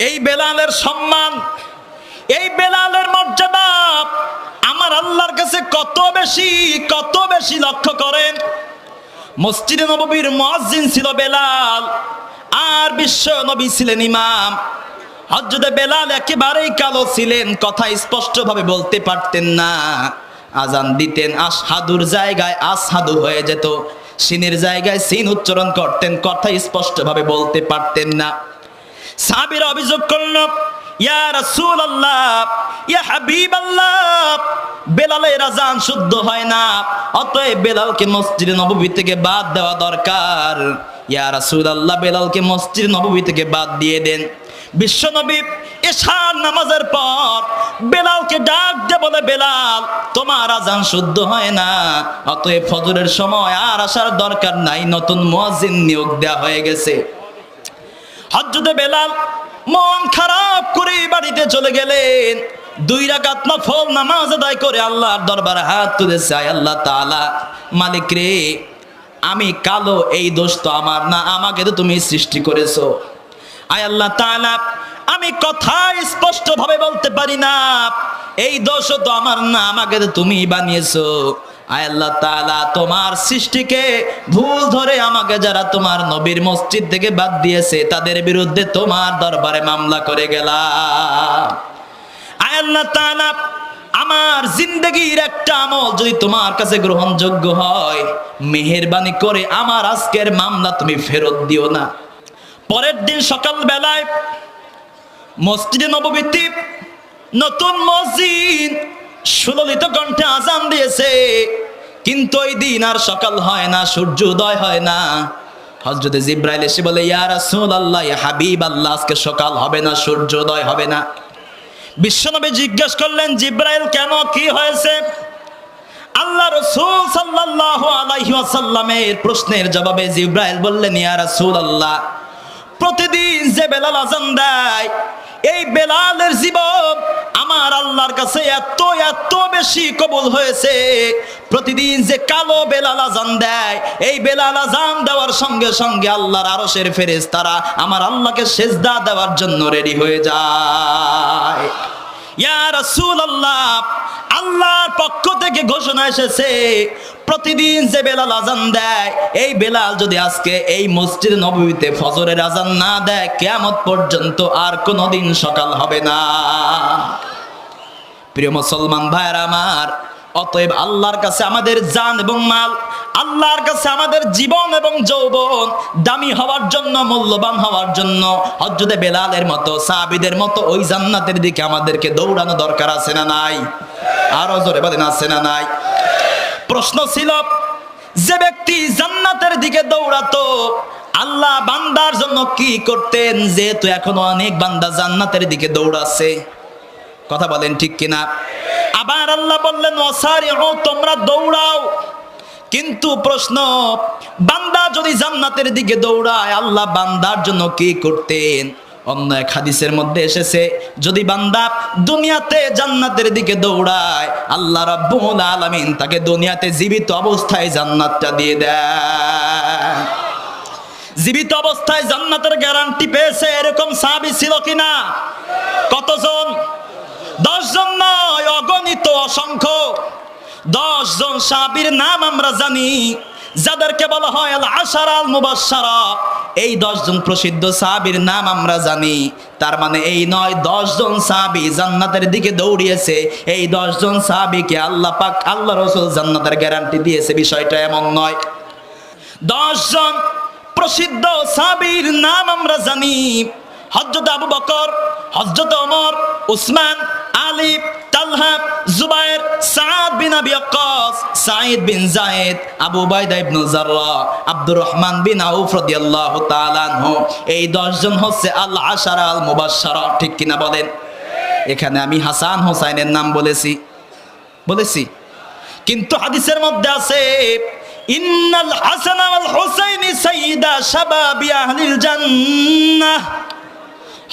এই বেলালের সম্মান, এই বেলালের মর্যাদা আমার আল্লাহর কাছে কত বেশি লক্ষ্য করেন। মসজিদে নববীর মুয়াজ্জিন ছিল বেলাল, আর বিশ্ব নবী ছিলেন ইমাম। হযরত বেলাল একেবারেই কালো ছিলেন, কথা স্পষ্টভাবে বলতে পারতেন না। আজান দিতেন, আশহাদুর জায়গায় আসহাদু হয়ে যেত, সিনের জায়গায় সিন উচ্চারণ করতেন, কথা স্পষ্টভাবে বলতে পারতেন না। সাহাবীরা অভিযোগ করল, ইয়া রাসূলুল্লাহ, ইয়া হাবিবাল্লাহ, বেলালের আজান শুদ্ধ হয় না, অতএব বেলালকে মসজিদে নববী থেকে বাদ দেওয়া দরকার। ইয়া রাসূলুল্লাহ, বেলালকে মসজিদে নববী থেকে বাদ দিয়ে দেন। বিশ্বনবী এশার নামাজের পর বেলালকে ডাক দিয়ে বলে, বেলাল তোমার আজান শুদ্ধ হয় না, অতএব ফজরের সময় আর আসার দরকার নাই, নতুন মুয়াজ্জিন নিয়োগ দেওয়া হয়ে গেছে। হযরত বেলাল মন খারাপ করে বাড়িতে চলে গেলেন। 2 রাকাত নফল নামাজ আদায় করে আল্লাহর দরবারে হাত তুলে চায়, আল্লাহ তাআলা, মালিক রে, আমি কালো, এই দোষ তো আমার না, আমাকে তো তুমি সৃষ্টি করেছো। আয় আল্লাহ তাআলা, আমি কথা স্পষ্ট ভাবে বলতে পারি না, এই দোষ তো আমার না, আমাকে তো তুমি বানিয়েছো। আয় আল্লাহ তাআলা, তোমার সৃষ্টিকে ভুল ধরে আমাকে যারা তোমার নবীর মসজিদ থেকে বাদ দিয়েছে তাদের বিরুদ্ধে তোমার দরবারে মামলা করে গেলাম। আয় আল্লাহ তাআলা, আমার জিন্দেগীর একটা আমল যদি তোমার কাছে গ্রহণযোগ্য হয়, মেহেরবানি করে আমার আজকের মামলা তুমি ফেরত দিও না। পরের দিন সকাল বেলায় মসজিদে নববীতে নতুন মসজিদ সুললিত কণ্ঠে আজান দিয়েছে, কিন্তু ওই দিন আর সকাল হয় না, সূর্যোদয় হয় না। হযরত জিবরাইল এসে বলে, ইয়া রাসূলুল্লাহ, ইয়া হাবিবাল্লাহ, আজকে সকাল হবে না, সূর্যোদয় হবে না। বিশ্বনবী জিজ্ঞেস করলেন, জিবরাইল কেন, কি হয়েছে? আল্লাহ রাসূল সাল্লাল্লাহু আলাইহি ওয়াসাল্লামের প্রশ্নের জবাবে জিবরাইল বললেন, ইয়া রাসূলুল্লাহ, প্রতিদিন যে বেলাল আজান দেয়, এই বেলালের জীবন আমার আল্লাহর কাছে এত বেশি কবুল হয়েছে। প্রতিদিন যে কালো বেলাল আজান দেয়, এই বেলাল আজান দেওয়ার সঙ্গে সঙ্গে আল্লাহর আরশের ফেরেশতারা আমার আল্লাহকে সেজদা দেওয়ার জন্য রেডি হয়ে যায়। ইয়া রাসূলুল্লাহ, আল্লাহর পক্ষ থেকে ঘোষণা এসেছে, প্রতিদিন যে বেলাল আজান দেয়, এই বেলাল যদি আজকে এই মসজিদ নববীতে ফজরের আজান না দেয়, কিয়ামত পর্যন্ত আর কোনোদিন সকাল হবে না। প্রিয় মুসলমান ভাইরা আমার, অতএব আল্লাহর কাছে আমাদের জান এবং মাল, আল্লাহর কাছে আমাদের জীবন এবং যৌবন দামি হওয়ার জন্য, মূল্যবান হওয়ার জন্য হযরত বেলালের মতো, সাহাবীদের মতো ওই জান্নাতের দিকে আমাদেরকে দৌড়ানো দরকার আছে না নাই? আরো জোরে বলেন, আছে না নাই? প্রশ্ন ছিল, যে ব্যক্তি জান্নাতের দিকে দৌড়াতো, আল্লাহ বান্দার জন্য কি করতেন? যেহেতু এখনো অনেক বান্দা জান্নাতের দিকে দৌড়াচ্ছে, কথা বলেন ঠিক কিনা? আবার আল্লাহ বললেন, ওয়াসারিউ, তোমরা দৌড়াও। কিন্তু প্রশ্ন, বান্দা যদি জান্নাতের দিকে দৌড়ায়, আল্লাহ বান্দার জন্য কি করতেন? অন্য এক হাদিসের মধ্যে এসেছে, যদি বান্দা দুনিয়াতে জান্নাতের দিকে দৌড়ায়, আল্লাহ রাব্বুল আলামিন তাকে দুনিয়াতে জীবিত অবস্থায় জান্নাতটা দিয়ে দেয়। জীবিত অবস্থায় জান্নাতের গ্যারান্টি পেয়েছে এরকম সাহাবী ছিল কিনা? কতজন? 10 জন নয়, অগণিত, অসংখ্য। 10 জন সাহাবীর নাম আমরা জানি, যাদেরকে বলা হয় আল আশারা আল মুবাশশারা। এই 10 জন প্রসিদ্ধ সাহাবীর নাম আমরা জানি। তার মানে এই নয় 10 জন সাহাবী জান্নাতের দিকে দৌড়িয়েছে, এই 10 জন সাহাবীকে আল্লাহ পাক, আল্লাহ রাসূল জান্নাতের গ্যারান্টি দিয়েছে, বিষয়টা এমন নয়। 10 জন প্রসিদ্ধ সাহাবীর নাম আমরা জানি, হযরত আবু বকর, হযরত ওমর, উসমান, আলী, তালহা, জুবায়ের, সাদ বিন আবি ওয়াক্কাস, সাঈদ বিন যায়েদ, আবু উবাইদা ইবনে জাররাহ, আব্দুর রহমান বিন আউফ রাদিয়াল্লাহু তাআলা আনহু। এই 10 জন হচ্ছে আল আশারা আল মুবাশশারা, ঠিক কিনা বলেন? এখানে আমি হাসান হোসাইনের নাম বলেছি, কিন্তু হাদিসের মধ্যে আছে, ইন্নাল হাসান ওয়াল হুসাইনি সাইয়্যিদা শাবাবি আহলিল জান্নাহ।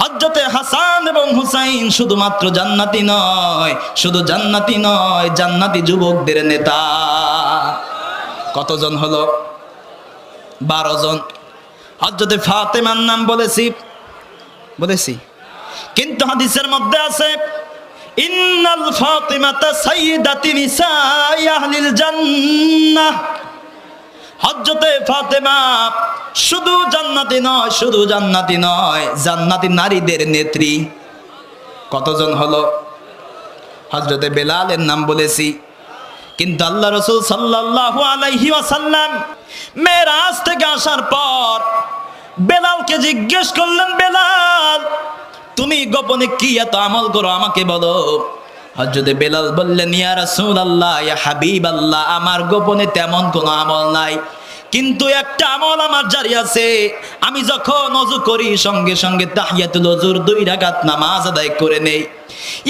হযরতে হাসান এবং হুসাইন শুধুমাত্র জান্নাতি নয়, শুধু জান্নাতি নয়, জান্নাতি যুবকদের নেতা। কতজন হলো? 12 জন। হযরতে ফাতেমার নাম বলেছি, কিন্তু হাদিসের মধ্যে আছে ইন্নাল ফাতিমাতা সাইয়্যিদাতি নিসাই আহলিল জান্নাহ। হযরতে ফাতেমা শুধু জান্নাতি নয়, জান্নাতি নারীদের নেত্রী। কতজন হলো? হযরতে বেলালের নাম বলেছি, কিন্তু আল্লাহ রাসূল সাল্লাল্লাহু আলাইহি ওয়াসাল্লাম মেরাজ থেকে আসার পর বেলালকে জিজ্ঞেস করলেন, বেলাল তুমি গোপনে কি এত আমল করো আমাকে বলো। হযরতে বেলাল বললেন, ইয়া রাসূলুল্লাহ, ইয়া হাবিবাল্লাহ, আমার গোপনে তেমন কোনো আমল নাই, কিন্তু একটা আমল আমার জারি আছে। আমি যখন ওযু করি সঙ্গে সঙ্গে তাহিয়াতুল ওযুর 2 রাকাত নামাজ আদায় করে নেই।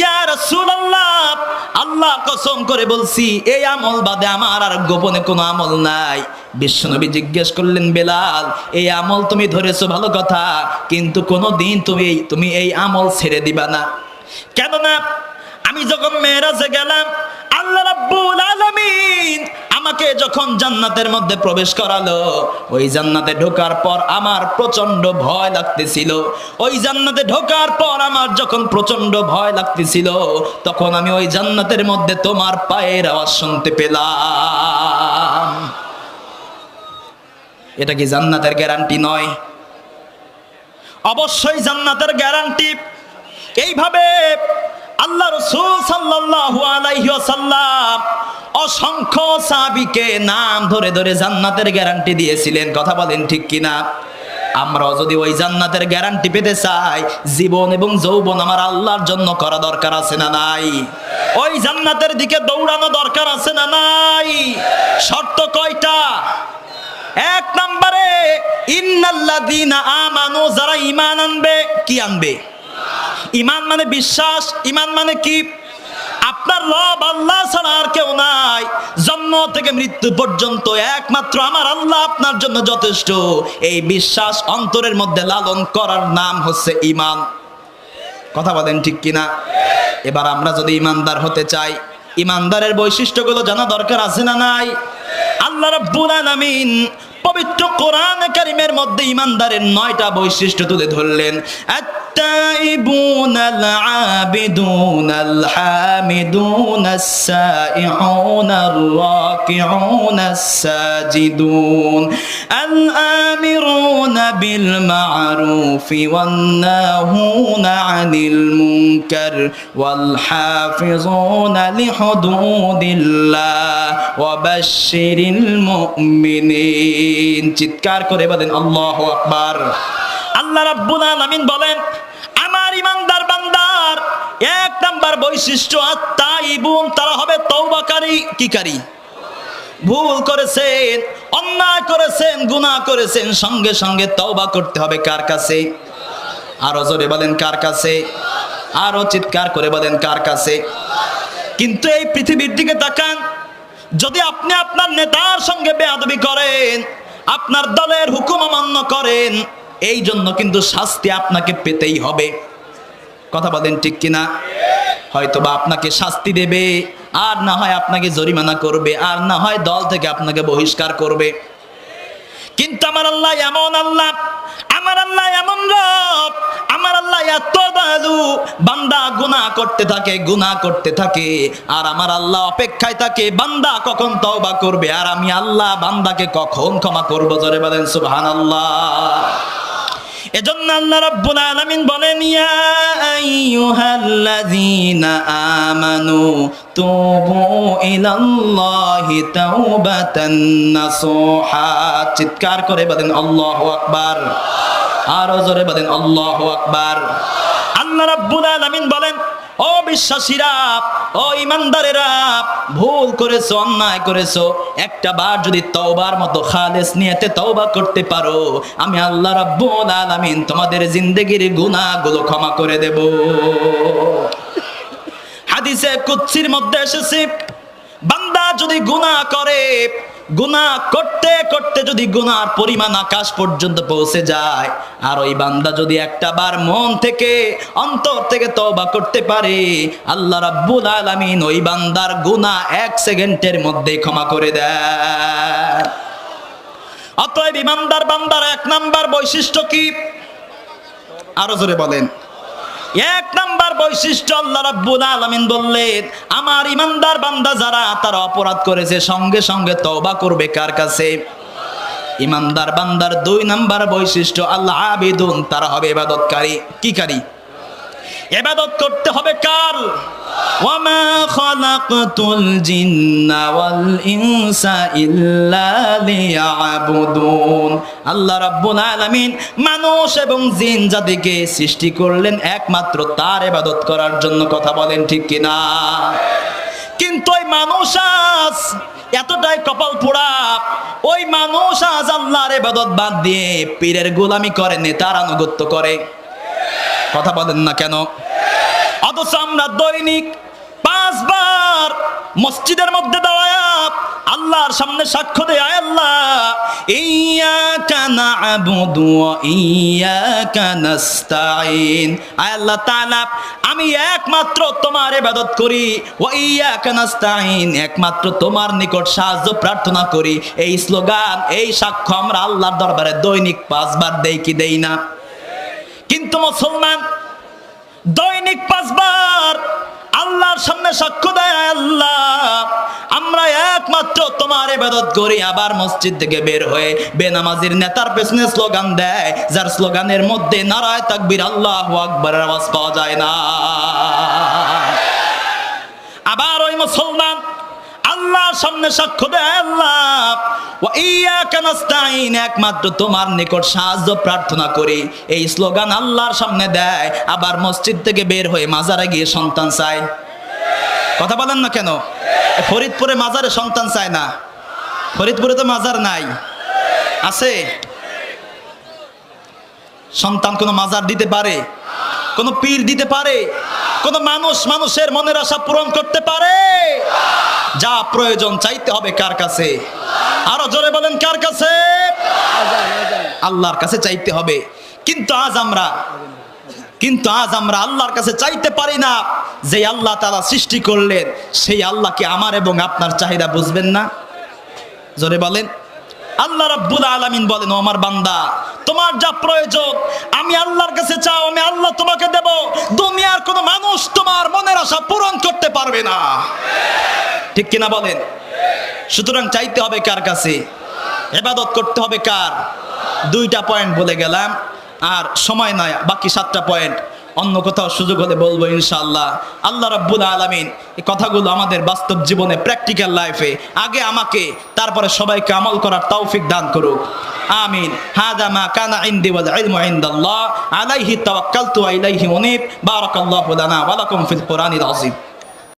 ইয়া রাসূলুল্লাহ, আল্লাহ কসম করে বলছি এই আমল বাদে আমার আর গোপনে কোনো আমল নাই। বিশ্বনবী জিজ্ঞেস করলেন, বেলাল এই আমল তুমি ধরেছো ভালো কথা, কিন্তু কোনোদিন তুমি এই আমল ছেড়ে দিবা না। কেননা আমি যখন মেরাজে গেলাম, আল্লাহ রাব্বুল আলামিন আমাকে যখন জান্নাতের মধ্যে প্রবেশ করালো, ওই জান্নাতে ঢোকার পর আমার প্রচন্ড ভয় লাগতেছিল। ওই জান্নাতে ঢোকার পর আমার যখন প্রচন্ড ভয় লাগতেছিল, তখন আমি ওই জান্নাতের মধ্যে তোমার পায়ের আওয়াজ শুনতে পেলাম। এটা কি জান্নাতের গ্যারান্টি নয়? অবশ্যই জান্নাতের গ্যারান্টি। এইভাবে আল্লাহ রাসূল সাল্লাল্লাহু আলাইহি ওয়াসাল্লাম অসংখ্য সাহাবীকে নাম ধরে ধরে জান্নাতের গ্যারান্টি দিয়েছিলেন। কথা বলেন ঠিক কিনা? আমরাও যদি ওই জান্নাতের গ্যারান্টি পেতে চাই, জীবন এবং যৌবন আমার আল্লাহর জন্য করা দরকার আছে না নাই? ওই জান্নাতের দিকে দৌড়ানো দরকার আছে না নাই? শর্ত কয়টা? 1 নম্বরে ইন্নাল্লাযীনা আমানু, যারা ঈমান আনবে। কি আনবে? ঈমান মানে বিশ্বাস। ঈমান মানে কি? আপনার রব আল্লাহ ছাড়া আর কেউ নাই। জন্ম থেকে মৃত্যু পর্যন্ত একমাত্র আমার আল্লাহ আপনার জন্য যথেষ্ট। এই বিশ্বাস অন্তরের মধ্যে লালন করার নাম হচ্ছে ঈমান। কথা বলেন ঠিক কিনা? এবার আমরা যদি ঈমানদার হতে চাই, ঈমানদারের বৈশিষ্ট্যগুলো জানা দরকার আছে না নাই? আল্লাহ রাব্বুল আলামিন পবিত্র কোরআনে কারীমের মধ্যে ঈমানদারের 9টা বৈশিষ্ট্য তুলে ধরলেন। আত-তাইবুনাল আবিদুনাল হামিদুনাস সাইহুনার রাকিউনাস সাজিদুন আল আমিরুনা বিল মা'রুফি ওয়ান নাহুনা আনিল মুনকার ওয়াল হাফিজুনা লিহুদুদিল্লাহ ওয়া বাশশিরিল মুমিনিন। চিৎকার করে বলেন আল্লাহু আকবার। আল্লাহ রাব্বুল আলামিন বলেন, আমার ঈমানদার বান্দার 1 নাম্বার বৈশিষ্ট্য আত-তাইবুন, তারা হবে তওবাকারী। কিকারী? ভুল করেছেন, অন্যায় করেছেন, গুনাহ করেছেন, সঙ্গে সঙ্গে তওবা করতে হবে। কার কাছে? আরো জোরে বলেন কার কাছে? আরো চিৎকার করে বলেন কার কাছে? কিন্তু এই পৃথিবীর দিকে তাকান, যদি আপনি আপনার নেতার সঙ্গে বেয়াদবি করেন, আপনার দলের হুকুম অমান্য করেন, এই জন্য কিন্তু শাস্তি আপনাকে পেতেই হবে। কথা বলেন ঠিক কিনা? হয়তোবা আপনাকে শাস্তি দেবে, আর না হয় আপনাকে জরিমানা করবে, আর না হয় দল থেকে আপনাকে বহিষ্কার করবে। কিন্তু আমার আল্লাহ এমন আল্লাহ, আমার আল্লাহ এমন রব, আমার আল্লাহ এত দয়ালু। বান্দা গুনাহ করতে থাকে, আর আমার আল্লাহ অপেক্ষায় থাকে বান্দা কখন তওবা করবে, আর আমি আল্লাহ বান্দাকে কখন ক্ষমা করব। জোরে বলেন সুবহানাল্লাহ। এজন্য আল্লাহ রাব্বুল আলামিন বলেন, ইয়া আইয়ুহাল্লাযীনা আমানু তুবু ইলাল্লাহি তাওবাতান নাসুহা। চিৎকার করে বলেন আল্লাহু আকবার। আরো জোরে বলেন আল্লাহু আকবার। আল্লাহ রাব্বুল আলামিন বলেন, ও বিশ্বাসীরা, ও ঈমানদারেরা, ভুল করেছো, অন্যায় করেছো, একটা বার যদি তওবার মতো খালেস নিয়তে তওবা করতে পারো, আমি আল্লাহ রাব্বুল আলামিন তোমাদের জিন্দেগির গুনাহগুলো ক্ষমা করে দেব। হাদিসে কুদসির মধ্যে এসেছে, বান্দা যদি গুনাহ করে গুনাহ করতে করতে যদি গুনার পরিমাণ আকাশ পর্যন্ত পৌঁছে যায়, আর ওই বান্দা যদি একটা বার মন থেকে অন্তর থেকে তওবা করতে পারে, আল্লাহ রাব্বুল আলামিন ওই বান্দার গুনাহ 1 সেকেন্ডের মধ্যে ক্ষমা করে দেয়। অতএব ইমানদার বান্দার 1 নাম্বার বৈশিষ্ট্য কি? আরো জোরে বলেন। 1 নাম্বার বৈশিষ্ট্য আল্লাহ রাব্বুল আলামিন বললেন, আমার ইমানদার বান্দা যারা তারা অপরাধ করেছে সঙ্গে সঙ্গে তওবা করবে কার কাছে? ইমানদার বান্দার 2 নাম্বার বৈশিষ্ট্য আল্লাহ আবিদুন, তারা হবে ইবাদতকারী। কি কারি? ইবাদত করতে হবে কার? ওয়ামা খালাকতুল জিন্না ওয়াল ইনসা ইল্লা লিয়াবুদুন। আল্লাহ রাব্বুল আলামিন মানুষ এবং জিন জাতিকে সৃষ্টি করলেন একমাত্র তার ইবাদত করার জন্য। কথা বলেন ঠিক কিনা? কিন্তু ওই মানুষ আজ এতটাই কপাল পোড়া, ওই মানুষ আজ আল্লাহর ইবাদত বাদ দিয়ে পীরের গোলামি করে, নেতার আনুগত্য করে। কথা বলেন না কেন? অথচ আমরা দৈনিক 5 বার মসজিদের মধ্যে দাঁড়ায় আল্লাহর সামনে সাক্ষ্য দেয়, আয় আল্লাহ ইয়্যাকা না'বুদু ওয়া ইয়্যাকা নাস্তাঈন। আয় আল্লাহ তাআলা, আমি একমাত্র তোমার ইবাদত করি, ওয়া ইয়্যাকা নাস্তাঈন, একমাত্র তোমার নিকট সাহায্য প্রার্থনা করি। এই স্লোগান, এই সাক্ষ্য আমরা আল্লাহর দরবারে দৈনিক 5 বার দেই কি দেই না? কিন্তু মুসলমান দৈনিক 5 বার আল্লাহর সামনে সাক্ষ্য দেয়, আল্লাহ আমরা একমাত্র তোমার ইবাদত করি, আবার মসজিদ থেকে বের হয়ে বেনামাজির নেতার পেছনে স্লোগান দেয়, যার স্লোগানের মধ্যে নারায়ে তাকবীর আল্লাহু আকবারের আওয়াজ পাওয়া যায় না। আবার ওই মুসলমান আল্লাহর সামনে সাক্ষ্য দেয়, আল্লাহ ওয়া ইয়্যাকা নাস্তাঈন, একমাত্র তোমার নিকট সাহায্য প্রার্থনা করি। এই স্লোগান আল্লাহর সামনে দেয়, আবার মসজিদ থেকে বের হয়ে মাজারে গিয়ে সন্তান চায়। কথা বলেন না কেন? ফরিদপুরে মাজারে সন্তান চায় না? ফরিদপুরে তো মাজার নাই, আছে? সন্তান কোনো মাজার দিতে পারে? কোন পীর দিতে পারে? কোন মানুষ মানুষের মনের আশা পূরণ করতে পারে? যা প্রয়োজন চাইতে হবে কার কাছে? আরো জোরে বলেন, কার কাছে? আল্লাহর কাছে চাইতে হবে। কিন্তু আজ আমরা আল্লাহর কাছে চাইতে পারি না। যে আল্লাহ তাআলা সৃষ্টি করলেন, সেই আল্লাহকে আমার এবং আপনার চাহিদা বুঝবেন না? জোরে বলেন। আল্লাহ রাব্বুল আলামিন বলেন, ও আমার বান্দা, তোমার যা প্রয়োজন আমি আল্লাহর কাছে চাও, আমি আল্লাহ তোমাকে দেব। দুনিয়ার কোন মানুষ তোমার মনের আশা পূরণ করতে পারবে না। ঠিক কিনা বলেন? সুতরাং চাইতে হবে কার কাছে? ইবাদত করতে হবে কার? 2টা পয়েন্ট বলে গেলাম, আর সময় নয়, বাকি 7টা পয়েন্ট অন্য কোথাও সুযোগ হলে বলবো ইনশাআল্লাহ। আল্লাহ রাব্বুল আলামিন এই কথাগুলো আমাদের বাস্তব জীবনে, প্র্যাকটিক্যাল লাইফে আগে আমাকে, তারপরে সবাইকে আমল করার তৌফিক দান করুক। আমিন। হাযা মা কানা ইনদি ওয়াল ইলমু ইনদাল্লাহ, আলাইহি তাওয়াক্কালতু ওয়া ইলাইহি উনীব। বারাকাল্লাহু লানা ওয়া লাকুম ফিল কুরআনিল আযীম।